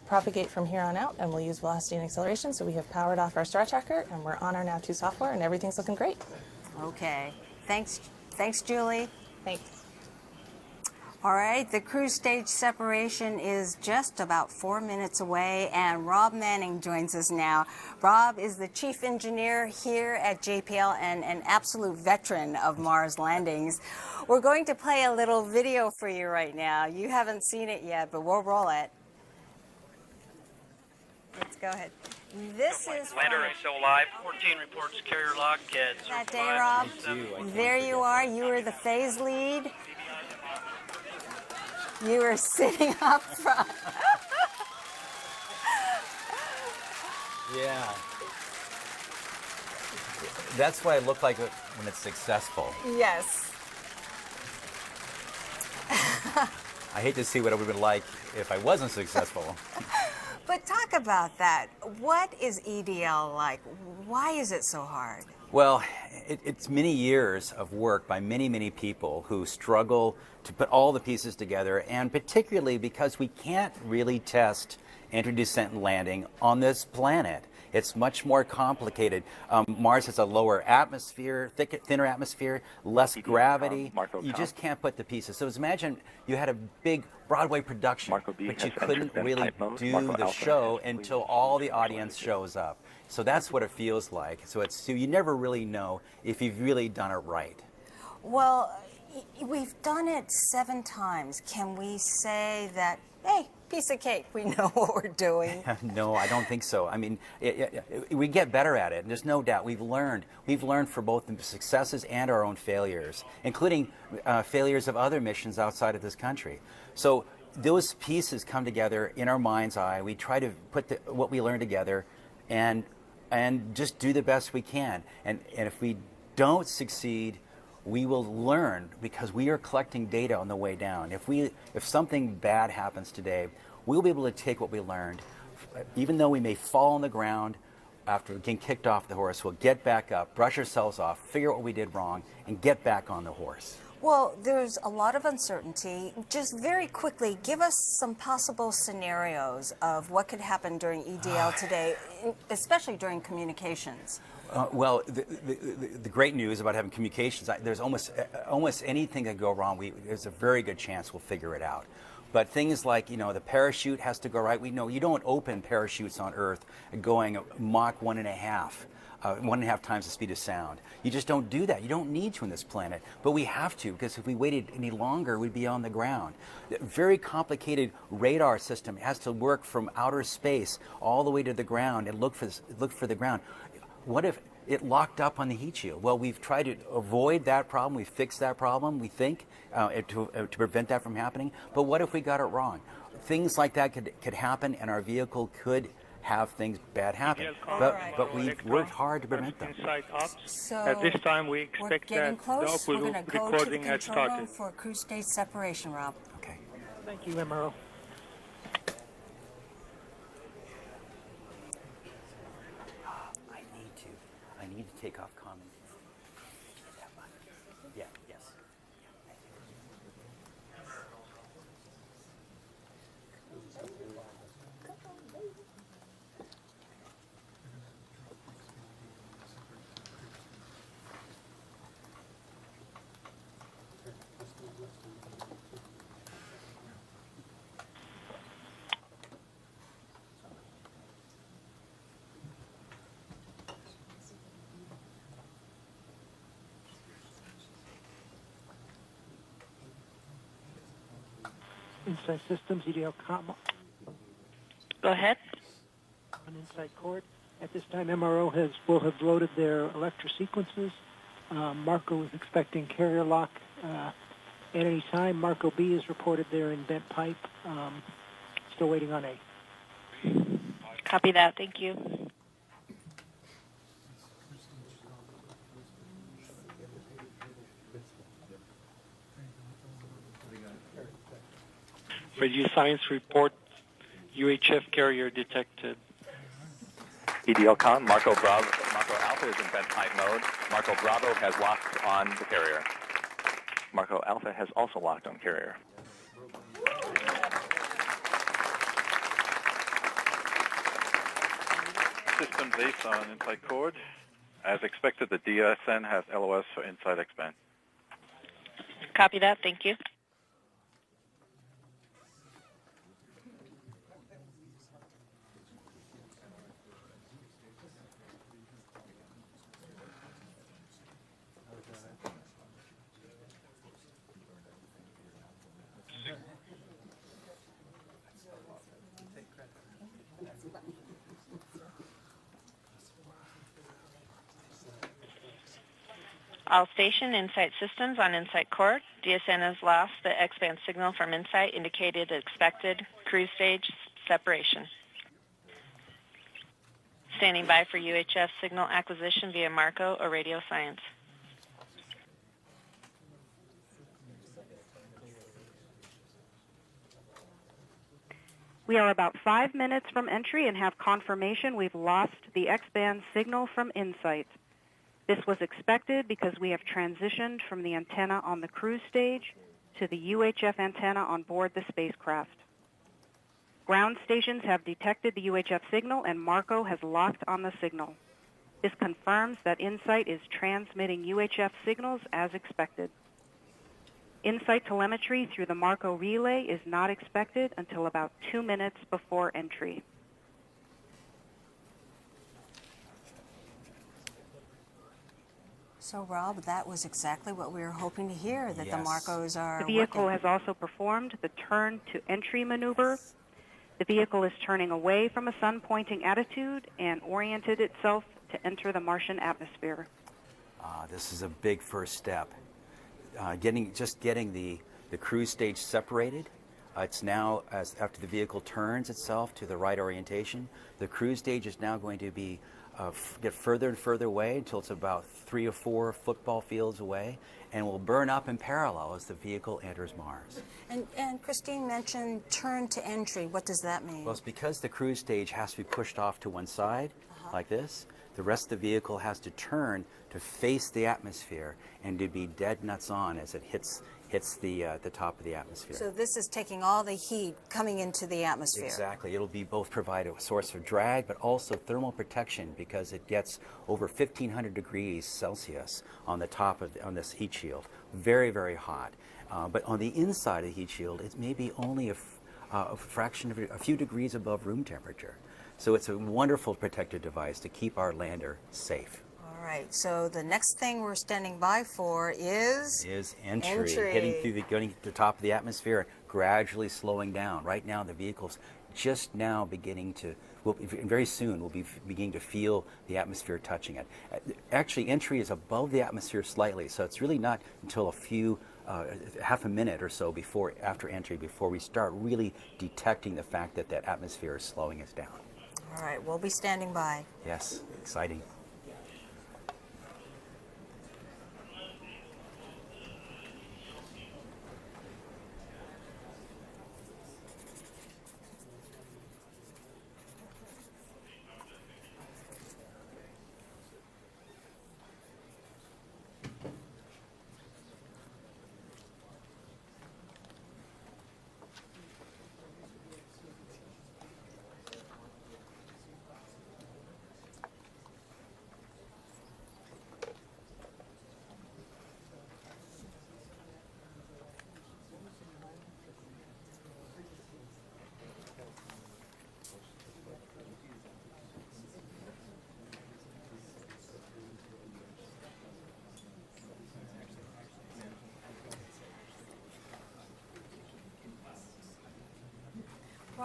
propagate from here on out, and we'll use velocity and acceleration. So we have powered off our star tracker, and we're on our NAV2 software, and everything's looking great. Okay. Thanks, Julie. Thanks. All right, the cruise stage separation is just about 4 minutes away, and Rob Manning joins us now. Rob is the chief engineer here at JPL and an absolute veteran of Mars landings. We're going to play a little video for you right now. You haven't seen it yet, but we'll roll it. Let's go ahead. This is Lander still alive. 14 reports carrier lock at that day, Rob. There you are. You were the phase lead. You were sitting up front. Yeah. That's what I look like when it's successful. Yes. I hate to see what it would have been like if I wasn't successful. But talk about that. What is EDL like? Why is it so hard? Well, it's many years of work by many, many people who struggle to put all the pieces together, and particularly because we can't really test entry, descent, and landing on this planet. It's much more complicated. Mars has a lower atmosphere, thinner atmosphere, less gravity. You just can't put the pieces. So imagine you had a big Broadway production, but you couldn't really do the show until all the audience shows up. So that's what it feels like. So you never really know if you've really done it right. Well, we've done it 7 times. Can we say that, hey, piece of cake, we know what we're doing? No, I don't think so. I mean, we get better at it. There's no doubt. We've learned for both the successes and our own failures, including failures of other missions outside of this country. So those pieces come together in our mind's eye. We try to put what we learn together and just do the best we can. And if we don't succeed, we will learn, because we are collecting data on the way down. If something bad happens today, we'll be able to take what we learned, even though we may fall on the ground after getting kicked off the horse. We'll get back up, brush ourselves off, figure out what we did wrong, and get back on the horse. Well, there's a lot of uncertainty. Just very quickly, give us some possible scenarios of what could happen during EDL today, especially during communications. Well, the great news about having communications, there's almost anything that go wrong. There's a very good chance we'll figure it out. But things like, the parachute has to go right. We know you don't open parachutes on Earth going Mach 1.5 times the speed of sound. You just don't do that. You don't need to on this planet. But we have to, because if we waited any longer, we'd be on the ground. The very complicated radar system has to work from outer space all the way to the ground and look for the ground. What if it locked up on the heat shield? Well, we've tried to avoid that problem. We've fixed that problem, we think, to prevent that from happening. But what if we got it wrong? Things like that could happen, and our vehicle could have things bad happen. But we've worked hard to prevent them. So at this time, we expect that close. We're going to go to the control room for cruise stage separation, Rob. Okay. Thank you, MRO. I need to take off common. Yeah, yes. InSight Systems, EDL Go ahead. on InSight Court. At this time, MRO will have loaded their electrosequences. Marco is expecting carrier lock at any time. Marco B is reported there in bent pipe. Still waiting on A. Copy that. Thank you. Radio Science report, UHF carrier detected. EDLCom, Marco Alpha is in bent pipe mode. Marco Bravo has locked on the carrier. Marco Alpha has also locked on carrier. Systems Ace on InSight Cord. As expected, the DSN has LOS for InSight Expand. Copy that. Thank you. All station InSight Systems on InSight Court. DSN has lost the X-band signal from InSight, indicated expected cruise stage separation. Standing by for UHF signal acquisition via Marco or Radio Science. We are about 5 minutes from entry and have confirmation we've lost the X-band signal from InSight. This was expected because we have transitioned from the antenna on the cruise stage to the UHF antenna on board the spacecraft. Ground stations have detected the UHF signal and Marco has locked on the signal. This confirms that InSight is transmitting UHF signals as expected. InSight telemetry through the Marco relay is not expected until about 2 minutes before entry. So, Rob, that was exactly what we were hoping to hear, that the Marcos are The vehicle working. has also performed the turn to entry maneuver. The vehicle is turning away from a sun-pointing attitude and oriented itself to enter the Martian atmosphere. This is a big first step. Getting the cruise stage separated. It's now, after the vehicle turns itself to the right orientation, the cruise stage is now going to be get further and further away until it's about 3 or 4 football fields away, and will burn up in parallel as the vehicle enters Mars. And Christine mentioned turn to entry. What does that mean? Well, it's because the cruise stage has to be pushed off to one side, like this. The rest of the vehicle has to turn to face the atmosphere and to be dead nuts on as it hits the top of the atmosphere. So this is taking all the heat coming into the atmosphere. Exactly. It'll be both provide a source of drag, but also thermal protection because it gets over 1,500 degrees Celsius on the top on this heat shield. Very, very hot. But on the inside of the heat shield, it's maybe only a fraction of a few degrees above room temperature. So it's a wonderful protective device to keep our lander safe. All right, so the next thing we're standing by for is entry. Getting to the top of the atmosphere, gradually slowing down. Right now, the vehicle's just now beginning to, very soon, we'll be beginning to feel the atmosphere touching it. Actually, entry is above the atmosphere slightly, so it's really not until a few, half a minute or so after entry, before we start really detecting the fact that that atmosphere is slowing us down. All right, we'll be standing by. Yes, exciting.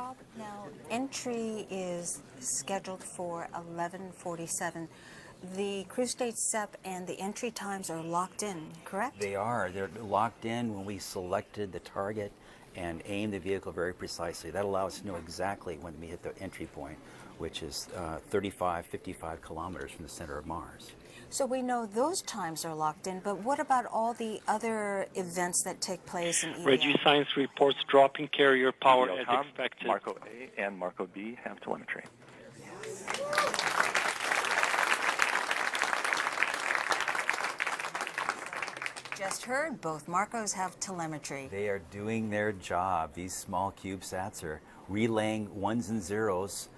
Rob, now entry is scheduled for 11:47. The cruise stage SEP and the entry times are locked in, correct? They are. They're locked in when we selected the target and aimed the vehicle very precisely. That allows us to know exactly when we hit the entry point, which is 35, 55 kilometers from the center of Mars. So we know those times are locked in, but what about all the other events that take place in EDL? Radio Science reports dropping carrier power as EDL-com, expected. Marco A and Marco B have telemetry. Just heard, both Marcos have telemetry. They are doing their job. These small CubeSats are relaying ones and zeros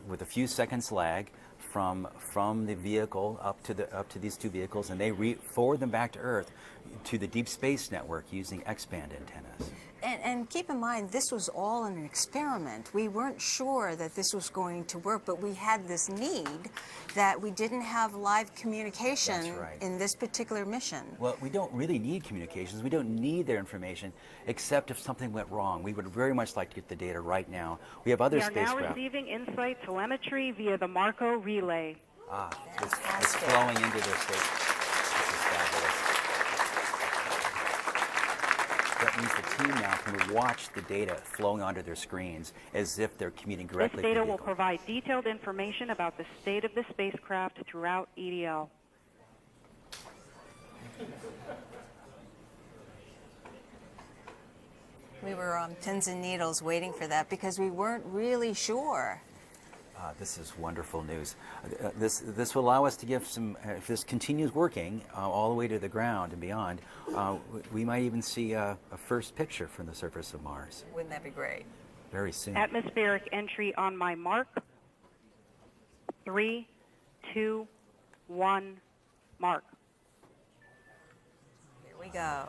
with a few seconds lag from the vehicle up to these two vehicles, and they forward them back to Earth to the Deep Space Network using X-band antennas. And keep in mind, this was all an experiment. We weren't sure that this was going to work, but we had this need that we didn't have live communication in this particular mission. Well, we don't really need communications. We don't need their information, except if something went wrong. We would very much like to get the data right now. We have other spacecraft. We are now receiving InSight telemetry via the Marco relay. It's flowing into this station. This is fabulous. That means the team now can watch the data flowing onto their screens as if they're commuting directly. This data will provide detailed information about the state of the spacecraft throughout EDL. We were on pins and needles waiting for that because we weren't really sure. This is wonderful news. This will allow us to give some, if this continues working all the way to the ground and beyond, we might even see a first picture from the surface of Mars. Wouldn't that be great? Very soon. Atmospheric entry on my mark. 3, 2, 1, mark. Here we go.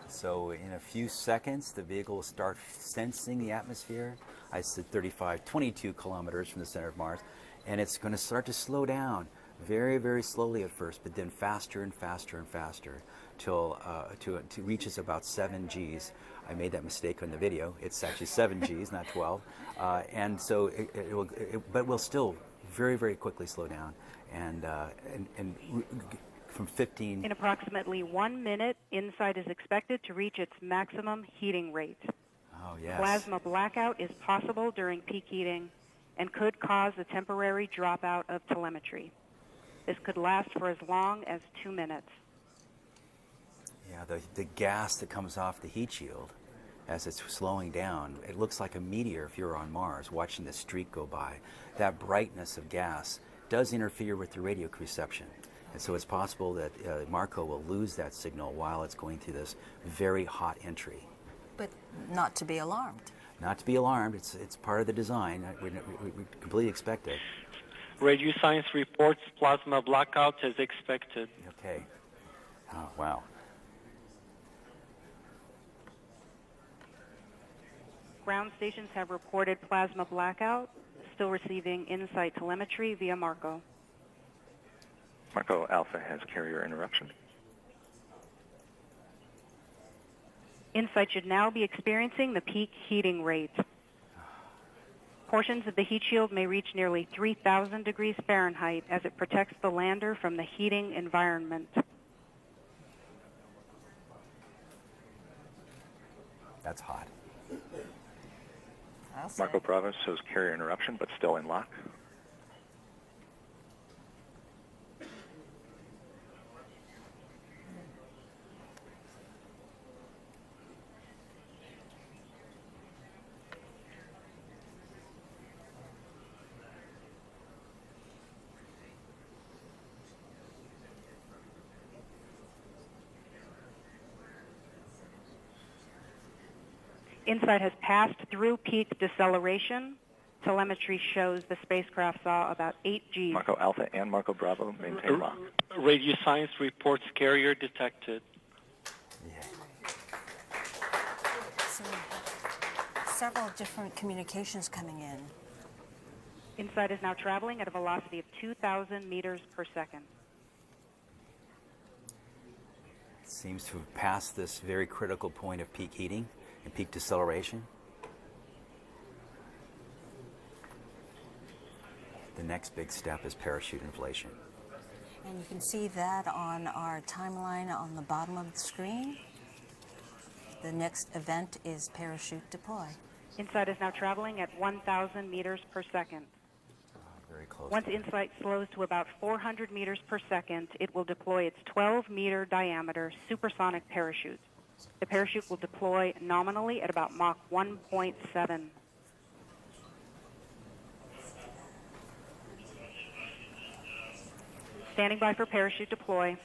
So in a few seconds, the vehicle will start sensing the atmosphere. I said 22 kilometers from the center of Mars, and it's going to start to slow down very, very slowly at first, but then faster and faster and faster till it reaches about 7 Gs. I made that mistake on the video. It's actually 7 Gs, not 12. And so but we'll still very, very quickly slow down, and from 15. In approximately 1 minute, InSight is expected to reach its maximum heating rate. Oh, yes. Plasma blackout is possible during peak heating and could cause a temporary dropout of telemetry. This could last for as long as 2 minutes. Yeah, the gas that comes off the heat shield as it's slowing down, it looks like a meteor if you're on Mars watching the streak go by. That brightness of gas does interfere with the radio reception. And so it's possible that Marco will lose that signal while it's going through this very hot entry. But not to be alarmed. Not to be alarmed. It's part of the design. We completely expect it. Radio Science reports plasma blackout as expected. Okay. Oh, wow. Ground stations have reported plasma blackout, still receiving InSight telemetry via Marco. Marco Alpha has carrier interruption. InSight should now be experiencing the peak heating rate. Portions of the heat shield may reach nearly 3,000 degrees Fahrenheit as it protects the lander from the heating environment. That's hot. Marco Bravo shows carrier interruption, but still in lock. InSight has passed through peak deceleration. Telemetry shows the spacecraft saw about 8 Gs. Marco Alpha and Marco Bravo maintain lock. Radio Science reports carrier detected. So, several different communications coming in. InSight is now traveling at a velocity of 2,000 meters per second. Seems to have passed this very critical point of peak heating and peak deceleration. the next big step is parachute inflation. And you can see that on our timeline on the bottom of the screen. The next event is parachute deploy. InSight is now traveling at 1,000 meters per second. Very close. Once InSight slows to about 400 meters per second, it will deploy its 12-meter diameter supersonic parachute. The parachute will deploy nominally at about Mach 1.7. Standing by for parachute deploy.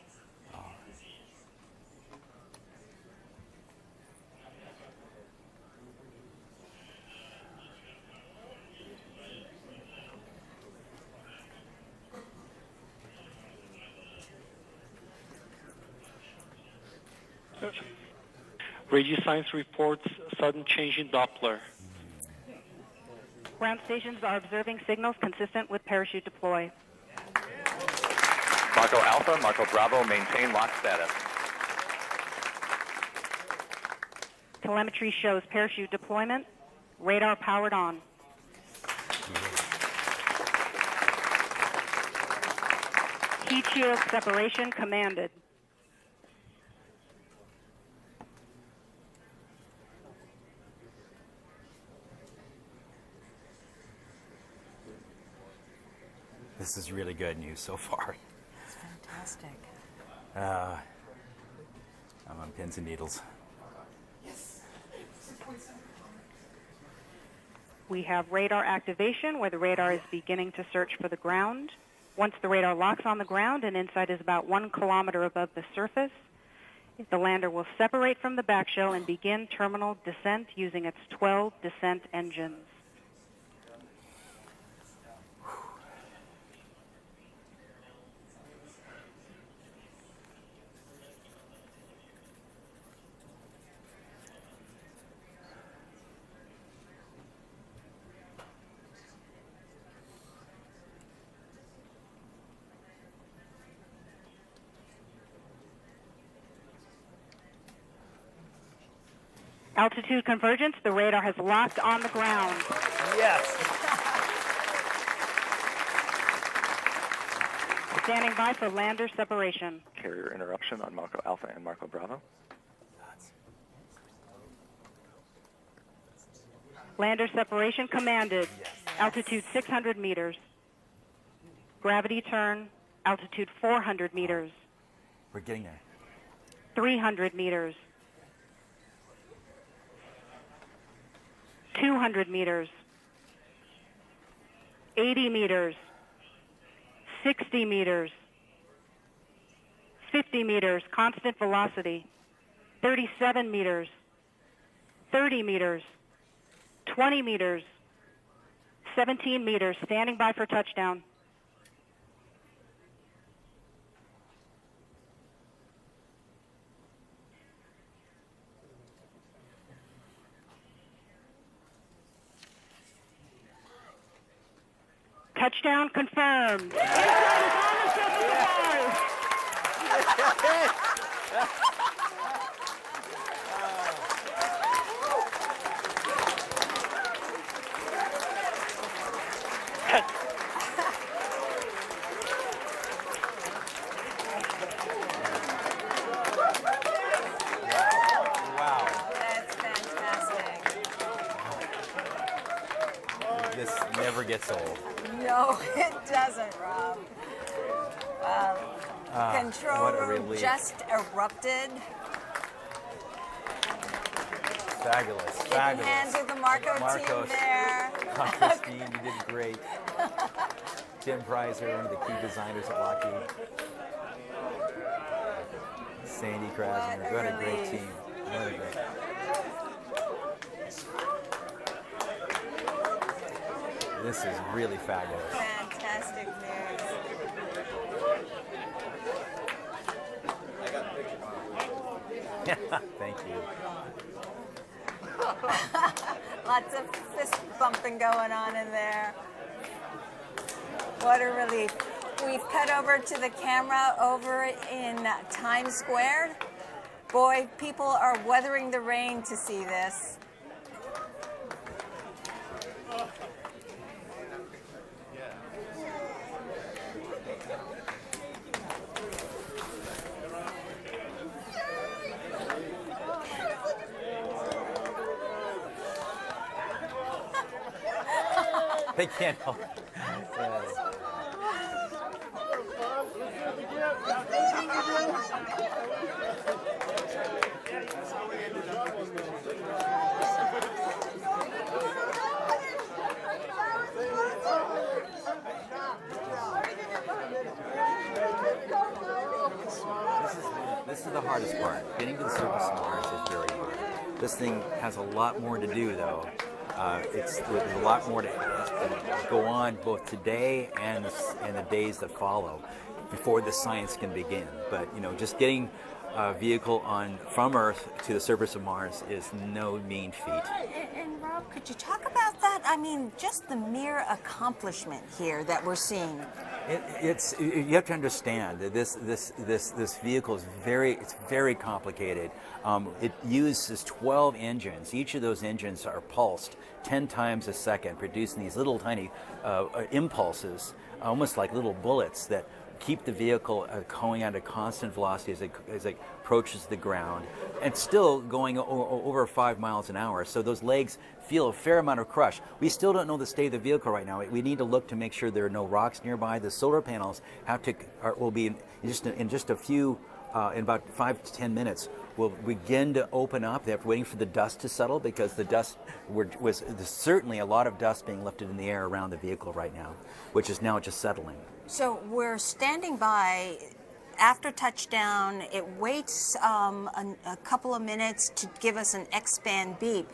Radio science reports sudden change in Doppler. Ground stations are observing signals consistent with parachute deploy. Marco Alpha, Marco Bravo, maintain lock status. Telemetry shows parachute deployment. Radar powered on. Heat shield separation commanded. This is really good news so far. It's fantastic. I'm on pins and needles. We have radar activation, where the radar is beginning to search for the ground. Once the radar locks on the ground and InSight is about 1 kilometer above the surface, the lander will separate from the backshell and begin terminal descent using its 12 descent engines. Altitude convergence, the radar has locked on the ground. Yes. Standing by for lander separation. Carrier interruption on Marco Alpha and Marco Bravo. Lander separation commanded. Altitude 600 meters. Gravity turn, altitude 400 meters. We're getting there. 300 meters. 200 meters. 80 meters. 60 meters. 50 meters, constant velocity. 37 meters. 30 meters. 20 meters. 17 meters, standing by for touchdown. Touchdown confirmed. InSight is on the surface of Mars. That's fantastic. This never gets old. No, it doesn't, Rob. Control what a room relief. just erupted. Fabulous, Shaking fabulous. hands with the Marco team there. Christine, you did great. Tim Preiser, one of the key designers at Lockheed. Sandy Krasner, what a great team. What a great. This is really fabulous. Fantastic news. Thank you. Lots of fist bumping going on in there. What a relief. We've cut over to the camera over in Times Square. Boy, people are weathering the rain to see this. They can't help. This is the hardest part. Getting to the surface of Mars is very hard. This thing has a lot more to do, though. There's a lot more to go on both today and the days that follow before the science can begin. But just getting a vehicle from Earth to the surface of Mars is no mean feat. And Rob, could you talk about that? I mean, just the mere accomplishment here that we're seeing. You have to understand that this vehicle is very complicated. It uses 12 engines. Each of those engines are pulsed 10 times a second, producing these little tiny impulses, almost like little bullets that keep the vehicle going at a constant velocity as it approaches the ground, and still going over 5 miles an hour. So those legs feel a fair amount of crush. We still don't know the state of the vehicle right now. We need to look to make sure there are no rocks nearby. The solar panels will be in just a few, in about 5 to 10 minutes, will begin to open up. They're waiting for the dust to settle, because the dust there's certainly a lot of dust being lifted in the air around the vehicle right now, which is now just settling. So we're standing by after touchdown. It waits a couple of minutes to give us an X-band beep.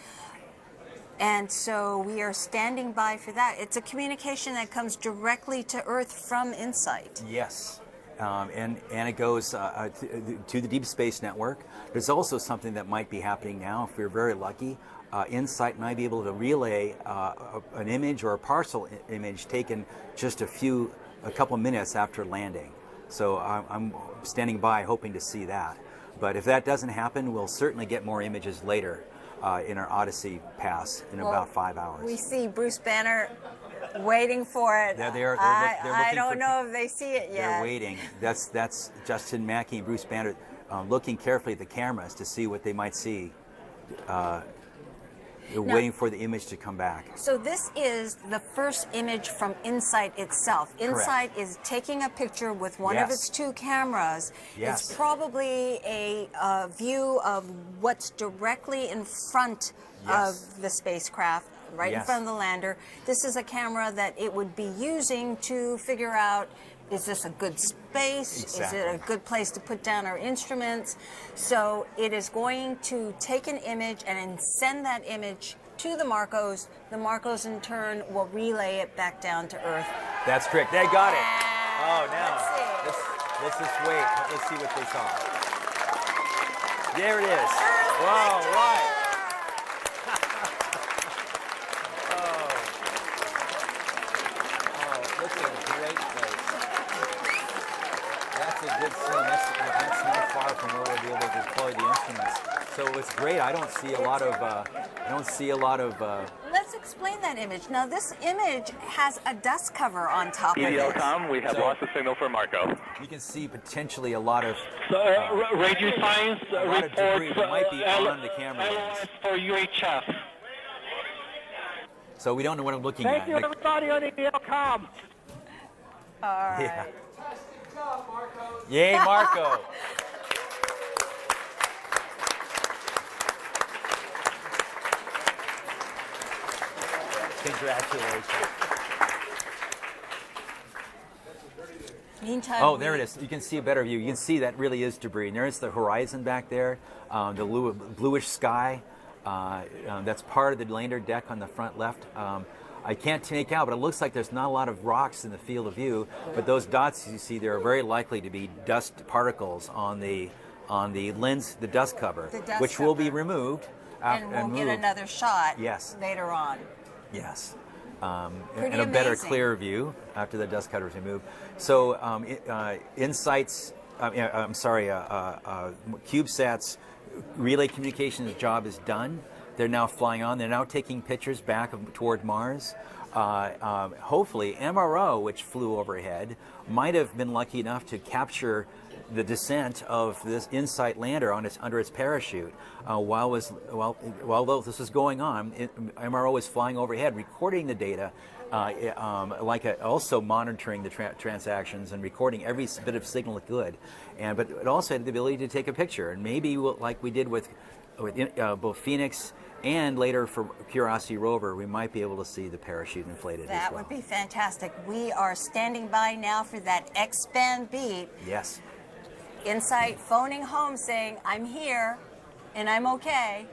And so we are standing by for that. It's a communication that comes directly to Earth from InSight. Yes. And it goes to the Deep Space Network. There's also something that might be happening now, if we're very lucky. InSight might be able to relay an image or a partial image taken just a couple minutes after landing. So I'm standing by hoping to see that. But if that doesn't happen, we'll certainly get more images later in our Odyssey pass in about 5 hours. We see Bruce Banner waiting for it. They're I don't know if they see it yet. They're waiting. That's Justin Mackey and Bruce Banner looking carefully at the cameras to see what they might see. They're waiting for the image to come back. So this is the first image from InSight itself. InSight is taking a picture with one of its 2 cameras. Yes. It's probably a view of what's directly in front of the spacecraft, right in front of the lander. This is a camera that it would be using to figure out, is this a good space? Exactly. Is it a good place to put down our instruments? So it is going to take an image and then send that image to the Marcos. The Marcos in turn will relay it back down to Earth. That's correct. They got it. Oh, now let's just wait. Let's see what they saw. There it is. Whoa, right. Look at a great place. That's a good scene. That's not far from where we'll be able to deploy the instruments. So it's great. I don't see a lot of. Let's explain that image. Now, this image has a dust cover on top of it. EDLCom, we have lost the signal for Marco. You can see potentially a lot of radio science reports debris that might be on the camera lens. for UHF. So we don't know what I'm looking at. Thank you, everybody on EDLCom. All right. Yeah. Yay, Marco. Congratulations. Meantime, there it is. You can see a better view. You can see that really is debris. And there's the horizon back there, the bluish sky. That's part of the lander deck on the front left. I can't take out, but it looks like there's not a lot of rocks in the field of view. But those dots you see there are very likely to be dust particles on the lens, the dust cover, which will be removed. And we'll get another shot later on. Yes. And a better, clear view after the dust cover is removed. So InSight's, CubeSat's relay communications job is done. They're now flying on. They're now taking pictures back toward Mars. Hopefully, MRO, which flew overhead, might have been lucky enough to capture the descent of this InSight lander under its parachute. While this was going on, MRO was flying overhead, recording the data, also monitoring the transactions and recording every bit of signal it could. But it also had the ability to take a picture, and maybe like we did with both Phoenix and later for Curiosity Rover, we might be able to see the parachute inflated as well. That would be fantastic. We are standing by now for that X-band beep. Yes. InSight phoning home saying, I'm here and I'm okay.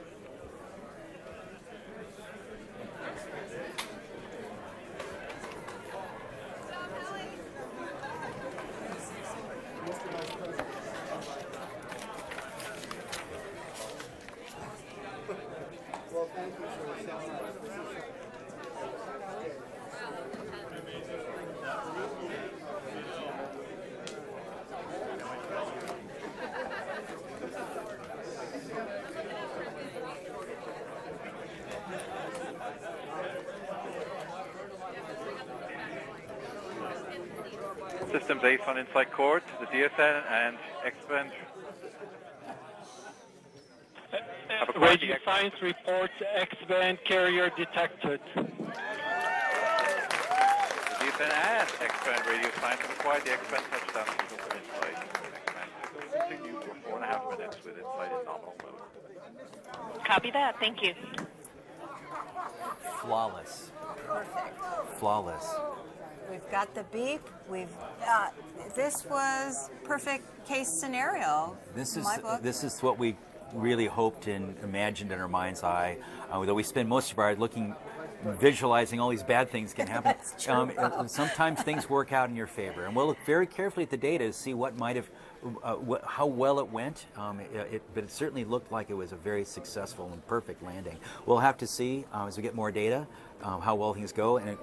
Systems Ace on InSight Cord, the DSN and X-band. Radio science reports X-band carrier detected. The DSN and X-band radio science have acquired the X-band touchdown signal from InSight. X-band signal continue for 4.5 minutes with InSight in nominal mode. Copy that. Thank you. Flawless. Perfect. Flawless. We've got the beep. This was perfect case scenario. This in is my book. this is what we really hoped and imagined in our mind's eye. Though we spend most of our visualizing all these bad things can happen. That's true, sometimes things work out in your favor, and we'll look very carefully at the data to see what might have, how well it went. But it certainly looked like it was a very successful and perfect landing. We'll have to see as we get more data how well things go. And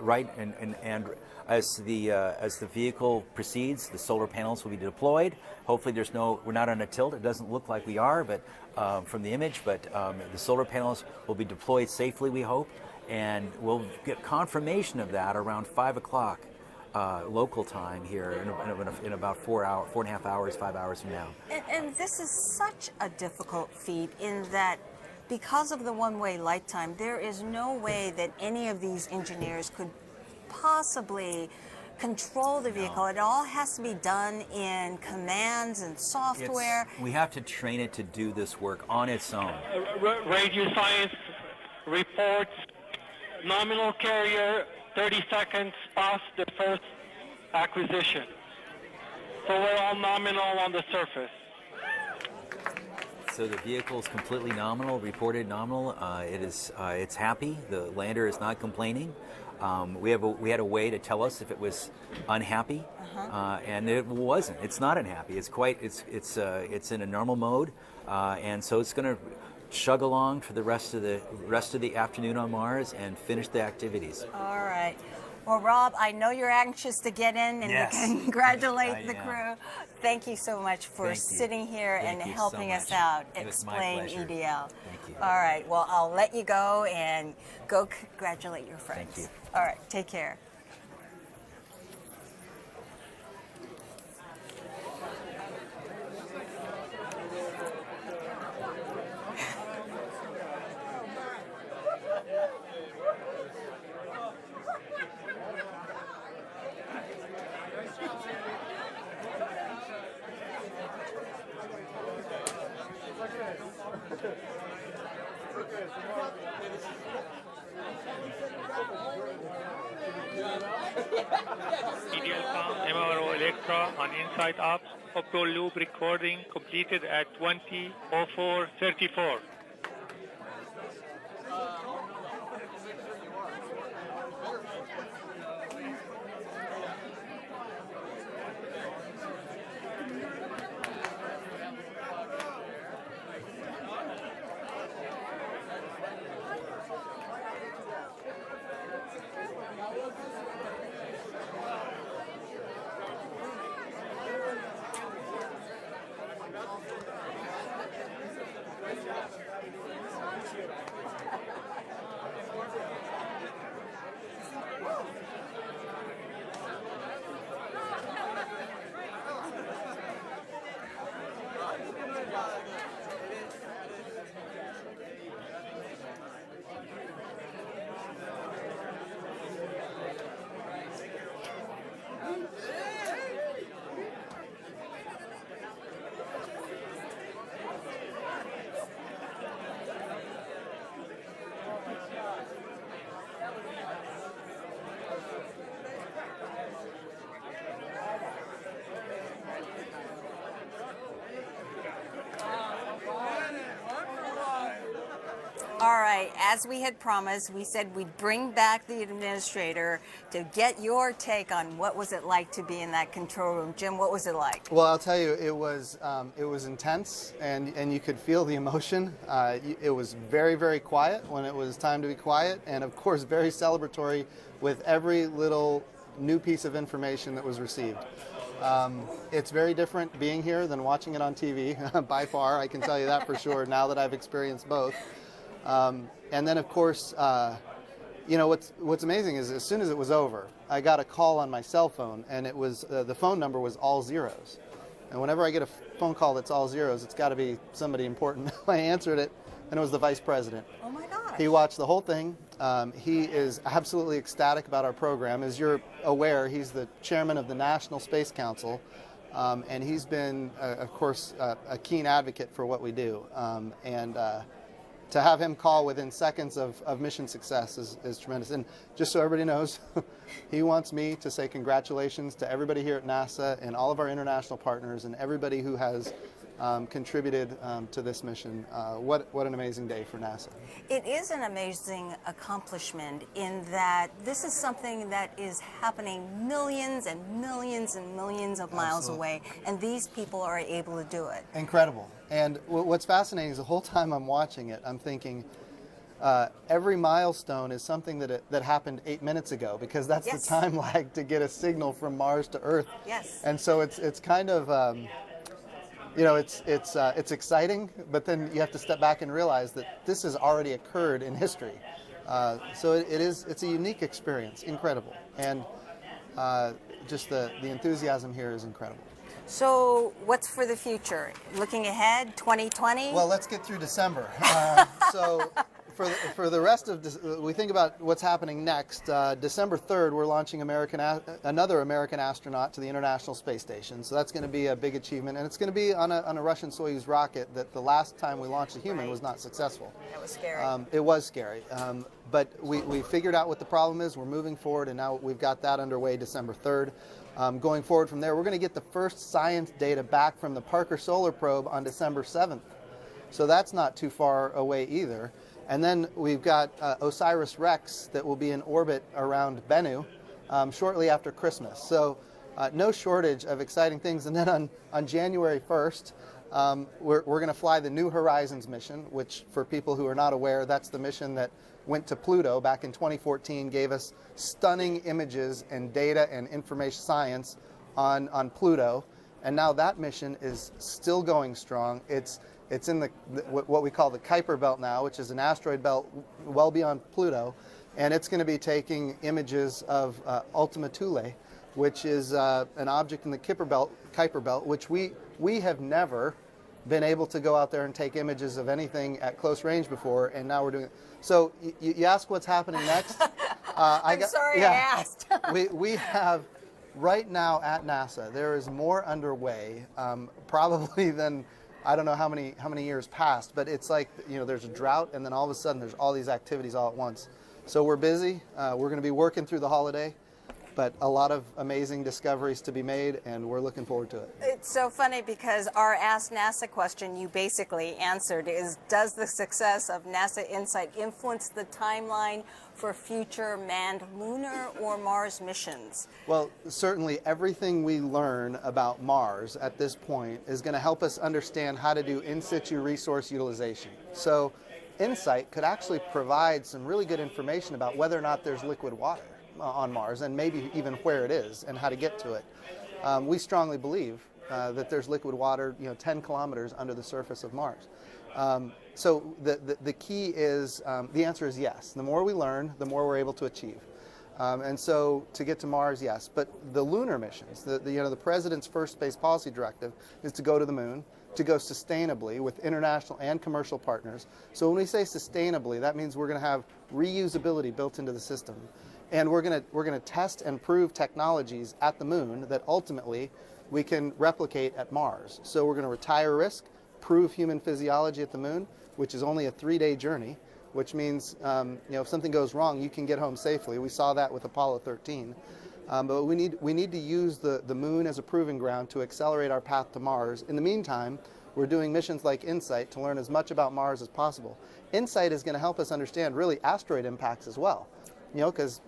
as the vehicle proceeds, the solar panels will be deployed. Hopefully, we're not on a tilt. It doesn't look like we are, but from the image. But the solar panels will be deployed safely, we hope. And we'll get confirmation of that around 5 o'clock local time here in about 4.5 hours, 5 hours from now. And this is such a difficult feat in that because of the one-way light time, there is no way that any of these engineers could possibly control the vehicle. It all has to be done in commands and software. We have to train it to do this work on its own. Radio science reports nominal carrier 30 seconds past the first acquisition. So we're all nominal on the surface. So the vehicle is completely nominal, reported nominal. It's happy. The lander is not complaining. We had a way to tell us if it was unhappy, and it wasn't. It's not unhappy. It's in a normal mode, and so it's going to chug along for the rest of the afternoon on Mars and finish the activities. All right. Well, Rob, I know you're anxious to get in and congratulate the crew. Thank you so much for sitting here and helping us out explain EDL. Thank you. All right. Well, I'll let you go and go congratulate your friends. Thank you. All right. Take care. MRO Electra on InSight Ops. Opto loop recording completed at 20:04:34. All right, as we had promised, we said we'd bring back the administrator to get your take on what was it like to be in that control room. Jim, what was it like? Well, I'll tell you, it was intense, and you could feel the emotion. It was very, very quiet when it was time to be quiet, and of course very celebratory with every little new piece of information that was received. It's very different being here than watching it on TV, by far, I can tell you that for sure, now that I've experienced both. And then, of course, what's amazing is as soon as it was over, I got a call on my cell phone, and it was the phone number was all zeros. And whenever I get a phone call that's all zeros, it's got to be somebody important. I answered it, and it was the vice president. Oh my gosh. He watched the whole thing. He is absolutely ecstatic about our program. As you're aware, he's the chairman of the National Space Council, and he's been, of course, a keen advocate for what we do. To have him call within seconds of mission success is tremendous. And just so everybody knows, he wants me to say congratulations to everybody here at NASA and all of our international partners and everybody who has contributed to this mission. What an amazing day for NASA. It is an amazing accomplishment in that this is something that is happening millions and millions and millions of miles away, and these people are able to do it. Incredible. And what's fascinating is the whole time I'm watching it, I'm thinking every milestone is something that happened 8 minutes ago, because that's the time lag to get a signal from Mars to Earth. Yes. And so it's kind of it's exciting, but then you have to step back and realize that this has already occurred in history. So it's a unique experience, incredible, and just the enthusiasm here is incredible. So what's for the future? Looking ahead, 2020? Well, let's get through December. So for the rest of we think about what's happening next. December 3rd, we're launching another American astronaut to the International Space Station. So that's going to be a big achievement, and it's going to be on a Russian Soyuz rocket that the last time we launched a human was not successful. That was scary. It was scary, but we figured out what the problem is. We're moving forward, and now we've got that underway December 3rd. Going forward from there, we're going to get the first science data back from the Parker Solar Probe on December 7th. So that's not too far away either. And then we've got OSIRIS-REx that will be in orbit around Bennu shortly after Christmas. So no shortage of exciting things. And then on January 1st, we're going to fly the New Horizons mission, which for people who are not aware, that's the mission that went to Pluto back in 2014, gave us stunning images and data and information science on Pluto. And now that mission is still going strong. It's in what we call the Kuiper Belt now, which is an asteroid belt well beyond Pluto, and it's going to be taking images of Ultima Thule, which is an object in the Kuiper Belt, which we have never been able to go out there and take images of anything at close range before, and now we're doing it. So you ask what's happening next? I'm sorry I asked. we have right now at NASA, there is more underway, probably than I don't know how many years passed, but it's like, there's a drought, and then all of a sudden there's all these activities all at once. So we're busy. We're going to be working through the holiday, but a lot of amazing discoveries to be made, and we're looking forward to it. It's so funny because our Ask NASA question you basically answered is, does the success of NASA InSight influence the timeline for future manned lunar or Mars missions? Well, certainly everything we learn about Mars at this point is going to help us understand how to do in situ resource utilization. So InSight could actually provide some really good information about whether or not there's liquid water on Mars, and maybe even where it is and how to get to it. We strongly believe that there's liquid water 10 kilometers under the surface of Mars. So the key is, the answer is yes. The more we learn, the more we're able to achieve. And so to get to Mars, yes. But the lunar missions, the President's first space policy directive is to go to the moon, to go sustainably with international and commercial partners. So when we say sustainably, that means we're going to have reusability built into the system. And we're going to test and prove technologies at the moon that ultimately we can replicate at Mars. So we're going to retire risk, prove human physiology at the moon, which is only a 3-day journey, which means if something goes wrong, you can get home safely. We saw that with Apollo 13. But we need to use the moon as a proving ground to accelerate our path to Mars. In the meantime, we're doing missions like InSight to learn as much about Mars as possible. InSight is going to help us understand really asteroid impacts as well, you know, because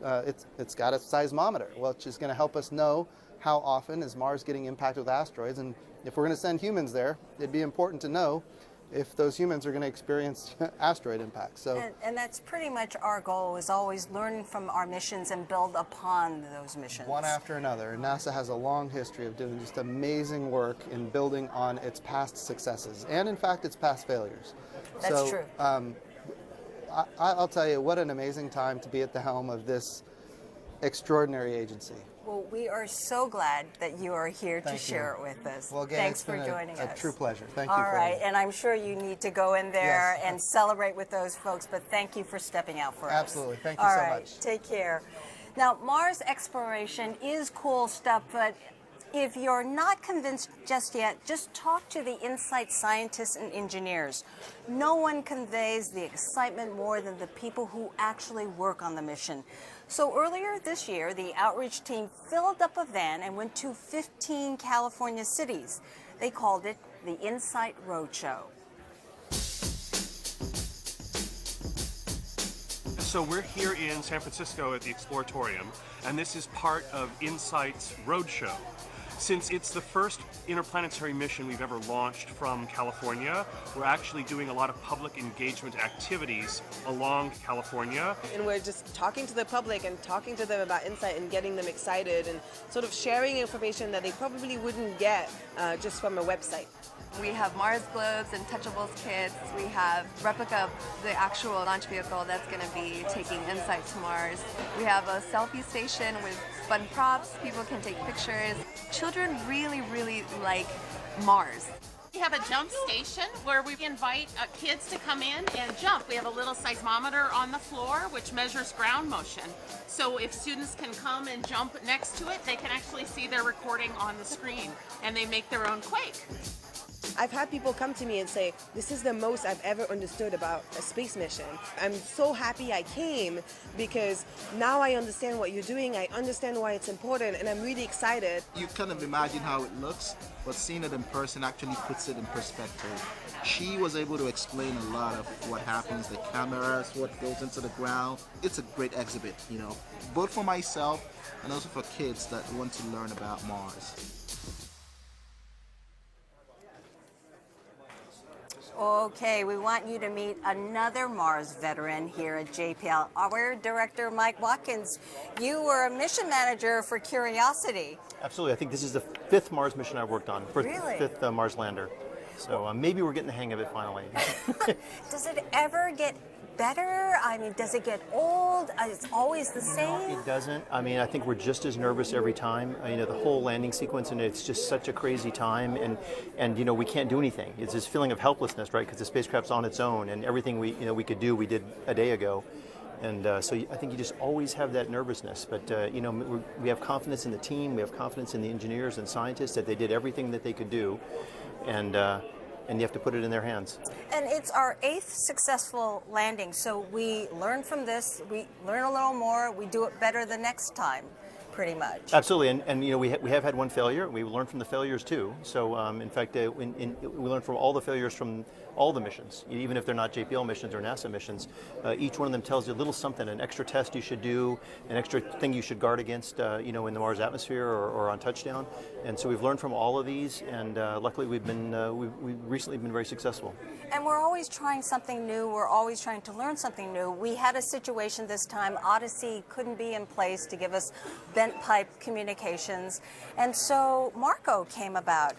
it's got a seismometer, which is going to help us know how often is Mars getting impacted with asteroids. And if we're going to send humans there, it'd be important to know if those humans are going to experience asteroid impacts. So, and that's pretty much our goal, is always learning from our missions and build upon those missions. one after another. And NASA has a long history of doing just amazing work in building on its past successes and, in fact, its past failures. That's true. I'll tell you, what an amazing time to be at the helm of this extraordinary agency. Well, we are so glad that you are here to share it with us. Well, again, thanks it's been for joining us. a true pleasure. Thank you. All right, and I'm sure you need to go in there and celebrate with those folks, but thank you for stepping out for us. Absolutely. Thank you All so right, much. take care. Now, Mars exploration is cool stuff, but if you're not convinced just yet, just talk to the InSight scientists and engineers. No one conveys the excitement more than the people who actually work on the mission. So earlier this year, the outreach team filled up a van and went to 15 California cities. They called it the InSight Roadshow. So we're here in San Francisco at the Exploratorium, and this is part of InSight's Roadshow. Since it's the first interplanetary mission we've ever launched from California, we're actually doing a lot of public engagement activities along California. And we're just talking to the public and talking to them about InSight and getting them excited and sort of sharing information that they probably wouldn't get just from a website. We have Mars globes and touchables kits. We have replica of the actual launch vehicle that's going to be taking InSight to Mars. We have a selfie station with fun props. People can take pictures. Children really, really like Mars. We have a jump station where we invite kids to come in and jump. We have a little seismometer on the floor which measures ground motion. So if students can come and jump next to it, they can actually see their recording on the screen and they make their own quake. I've had people come to me and say, this is the most I've ever understood about a space mission. I'm so happy I came because now I understand what you're doing, I understand why it's important, and I'm really excited. You kind of imagine how it looks, but seeing it in person actually puts it in perspective. She was able to explain a lot of what happens, the cameras, what goes into the ground. It's a great exhibit, you know, both for myself and also for kids that want to learn about Mars. Okay, we want you to meet another Mars veteran here at JPL, our director, Mike Watkins. You were a mission manager for Curiosity. Absolutely. I think this is the 5th Mars mission I've worked on, Really? 5th Mars lander. So maybe we're getting the hang of it finally. Does it ever get better? I mean, does it get old? It's always the same? It doesn't. I mean, I think we're just as nervous every time. You know, the whole landing sequence, and it's just such a crazy time, and you know, we can't do anything. It's this feeling of helplessness, right? Because the spacecraft's on its own, and everything we could do, we did a day ago. And so I think you just always have that nervousness. But, you know, we have confidence in the team. We have confidence in the engineers and scientists that they did everything that they could do. And you have to put it in their hands. And it's our 8th successful landing, so we learn from this, we learn a little more, we do it better the next time, pretty much. Absolutely, and you know, we have had one failure. We learned from the failures too. So in fact, we learned from all the failures from all the missions, even if they're not JPL missions or NASA missions. Each one of them tells you a little something, an extra test you should do, an extra thing you should guard against, you know, in the Mars atmosphere or on touchdown. And so we've learned from all of these, and luckily we've recently been very successful. And we're always trying something new. We're always trying to learn something new. We had a situation this time, Odyssey couldn't be in place to give us bent pipe communications. And so Marco came about.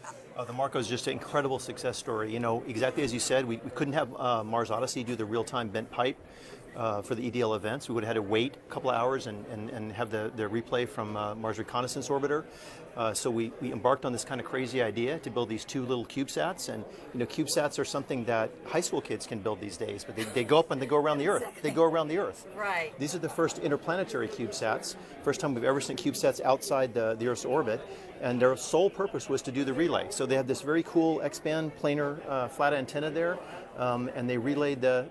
The Marco is just an incredible success story. You know, exactly as you said, we couldn't have Mars Odyssey do the real-time bent pipe for the EDL events. We would have had to wait a couple of hours and have the replay from Mars Reconnaissance Orbiter. So we embarked on this kind of crazy idea to build these 2 little CubeSats. And, you know, CubeSats are something that high school kids can build these days, but they go up and they go around the Earth. They go around the Earth. Right. These are the first interplanetary CubeSats. First time we've ever seen CubeSats outside the Earth's orbit. And their sole purpose was to do the relay. So they had this very cool X-band planar flat antenna there, and they relayed the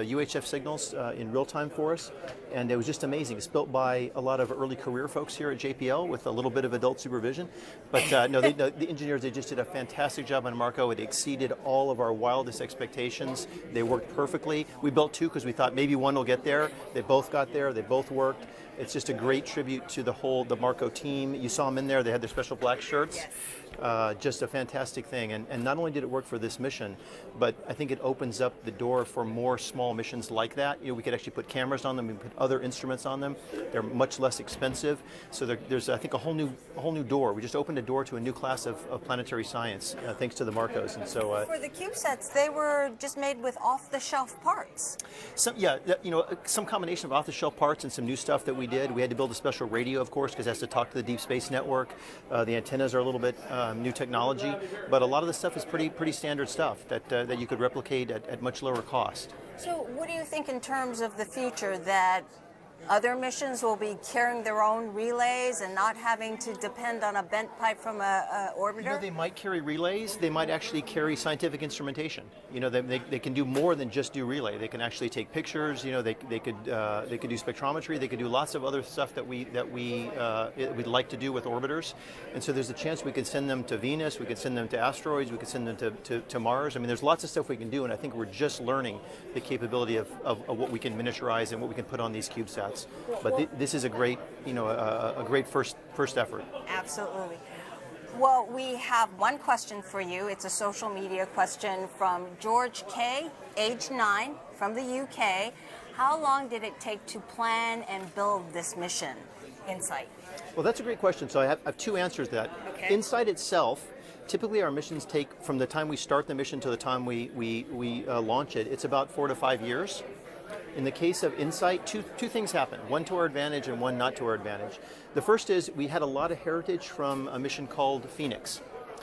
UHF signals in real time for us. And it was just amazing. It's built by a lot of early career folks here at JPL with a little bit of adult supervision. supervision. But no, the engineers, they just did a fantastic job on Marco. It exceeded all of our wildest expectations. They worked perfectly. We built two because we thought maybe one will get there. They both got there. They both worked. It's just a great tribute to the Marco team. You saw them in there. They had their special black shirts. Yes. Just a fantastic thing. And not only did it work for this mission, but I think it opens up the door for more small missions like that. We could actually put cameras on them, we put other instruments on them. They're much less expensive. So there's, I think, a whole new door. We just opened a door to a new class of planetary science, thanks to the Marcos. And so for the CubeSats, they were just made with off-the-shelf parts. Some combination of off-the-shelf parts and some new stuff that we did. We had to build a special radio, of course, because it has to talk to the Deep Space Network. The antennas are a little bit new technology, but a lot of the stuff is pretty standard stuff that you could replicate at much lower cost. So what do you think in terms of the future, that other missions will be carrying their own relays and not having to depend on a bent pipe from a orbiter? They might carry relays. They might actually carry scientific instrumentation. They can do more than just do relay. They can actually take pictures. They could do spectrometry. They could do lots of other stuff that we'd like to do with orbiters. And so there's a chance we could send them to Venus. We could send them to asteroids. We could send them to Mars. I mean, there's lots of stuff we can do, and I think we're just learning the capability of what we can miniaturize and what we can put on these CubeSats. But this is a great, a great first effort. Absolutely. Well, we have one question for you. It's a social media question from George K., age 9, from the UK. How long did it take to plan and build this mission, InSight? Well, that's a great question. So I have two answers to that. Okay. InSight itself, typically our missions take, from the time we start the mission to the time we launch it, it's about 4 to 5 years. In the case of InSight, two things happened, one to our advantage and one not to our advantage. The first is we had a lot of heritage from a mission called Phoenix.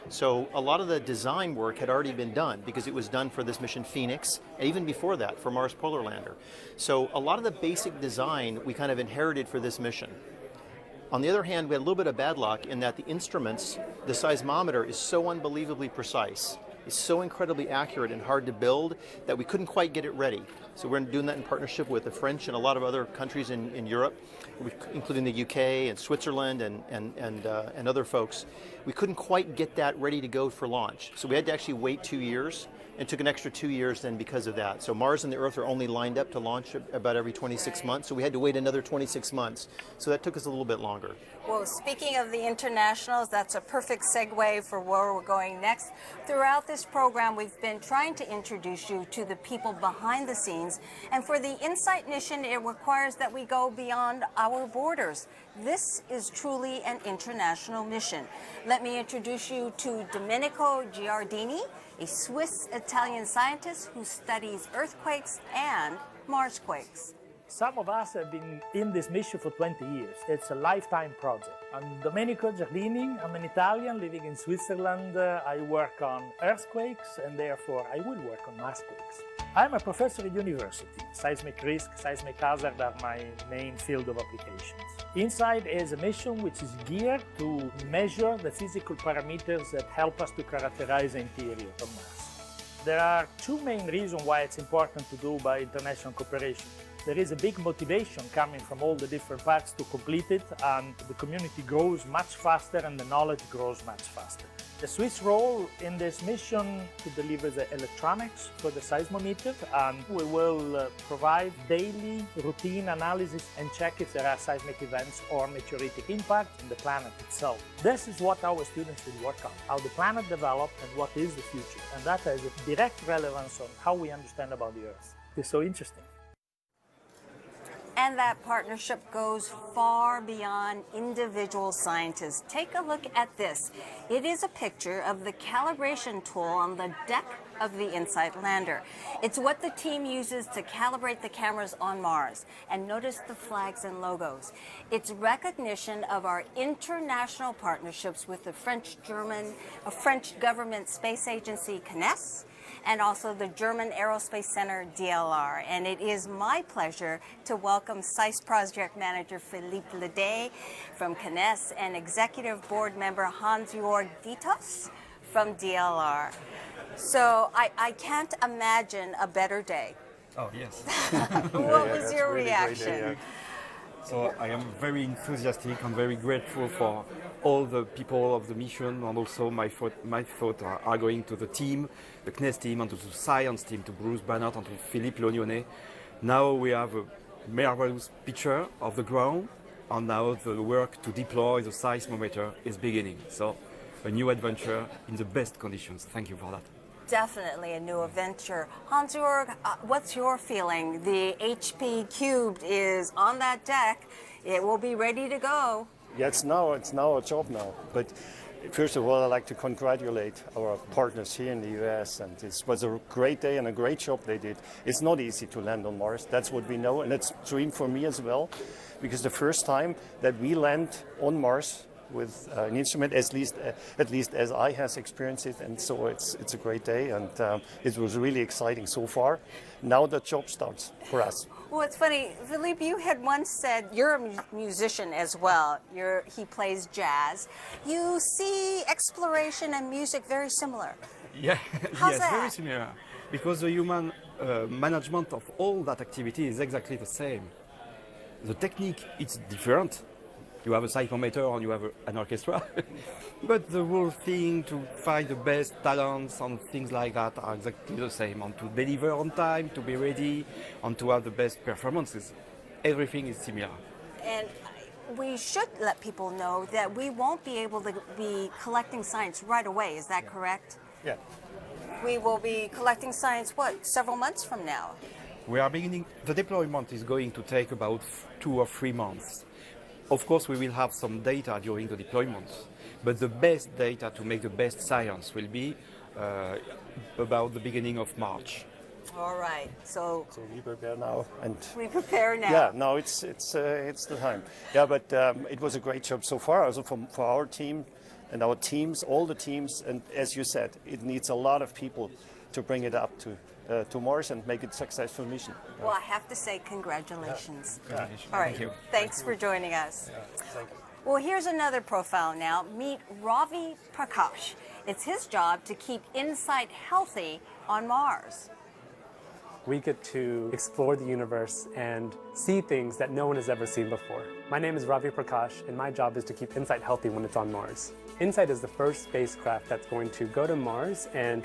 So a lot of the design work had already been done because it was done for this mission Phoenix, and even before that for Mars Polar Lander. So a lot of the basic design we kind of inherited for this mission. On the other hand, we had a little bit of bad luck in that the instruments, the seismometer is so unbelievably precise. It's so incredibly accurate and hard to build that we couldn't quite get it ready. So we're doing that in partnership with the French and a lot of other countries in Europe, including the UK and Switzerland and other folks. We couldn't quite get that ready to go for launch. So we had to actually wait 2 years, and took an extra 2 years then because of that. So Mars and the Earth are only lined up to launch about every 26 months, so we had to wait another 26 months. So that took us a little bit longer. Well, speaking of the internationals, that's a perfect segue for where we're going next. Throughout this program, we've been trying to introduce you to the people behind the scenes. And for the InSight mission, it requires that we go beyond our borders. This is truly an international mission. Let me introduce you to Domenico Giardini, a Swiss-Italian scientist who studies earthquakes and Marsquakes. Some of us have been in this mission for 20 years. It's a lifetime project. I'm Domenico Giardini. I'm an Italian living in Switzerland. I work on earthquakes and therefore I will work on Marsquakes. I'm a professor at university. Seismic risk, seismic hazard are my main field of applications. InSight is a mission which is geared to measure the physical parameters that help us to characterize the interior of Mars. There are two main reasons why it's important to do by international cooperation. There is a big motivation coming from all the different parts to complete it, and the community grows much faster and the knowledge grows much faster. The Swiss role in this mission to deliver the electronics for the seismometer, and we will provide daily routine analysis and check if there are seismic events or meteoritic impact in the planet itself. This is what our students will work on, how the planet developed and what is the future. And that has a direct relevance on how we understand about the Earth. It's so interesting. And that partnership goes far beyond individual scientists. Take a look at this. It is a picture of the calibration tool on the deck of the InSight lander. It's what the team uses to calibrate the cameras on Mars. And notice the flags and logos. It's recognition of our international partnerships with the French government space agency, CNES, and also the German Aerospace Center, DLR. And it is my pleasure to welcome SAIS Project Manager Philippe Ledet from CNES and Executive Board Member Hans-Jörg Dietz from DLR. So I can't imagine a better day. Oh, yes. What was your reaction? So I am very enthusiastic and very grateful for all the people of the mission, and also my thoughts are going to the team, the CNES team, and to the science team, to Bruce Bannert and to Philippe Lognonnet. Now we have a marvelous picture of the ground, and now the work to deploy the seismometer is beginning. So a new adventure in the best conditions. Thank you for that. Definitely a new adventure. Hans-Jörg, what's your feeling? The HP Cubed is on that deck. It will be ready to go. Yeah, it's now a job now. But first of all, I'd like to congratulate our partners here in the US. And this was a great day and a great job they did. It's not easy to land on Mars. That's what we know. And it's a dream for me as well. Because the first time that we land on Mars with an instrument, at least as I has experienced it, and so it's a great day, and it was really exciting so far. Now the job starts for us. Well, it's funny, Philippe, you had once said you're a musician as well. He plays jazz. You see exploration and music very similar. Yeah, How's yes, that? very similar. Because the human management of all that activity is exactly the same. The technique, it's different. You have a seismometer and you have an orchestra. But the whole thing to find the best talents and things like that are exactly the same. And to deliver on time, to be ready, and to have the best performances. Everything is similar. And we should let people know that we won't be able to be collecting science right away. Is that correct? Yeah. We will be collecting science, several months from now? We are beginning, the deployment is going to take about 2 or 3 months. Of course, we will have some data during the deployment, but the best data to make the best science will be about the beginning of March. All right, so we prepare now, and we prepare now. Yeah, no, it's the time. Yeah, but it was a great job so far, also for our team and our teams, all the teams, and as you said, it needs a lot of people to bring it up to Mars and make it a successful mission. Well, I have to say congratulations. Yeah. All right, Thank you. Thanks for joining us. Yeah, thank you. Well, here's another profile now. Meet Ravi Prakash. It's his job to keep InSight healthy on Mars. We get to explore the universe and see things that no one has ever seen before. My name is Ravi Prakash, and my job is to keep InSight healthy when it's on Mars. InSight is the first spacecraft that's going to go to Mars and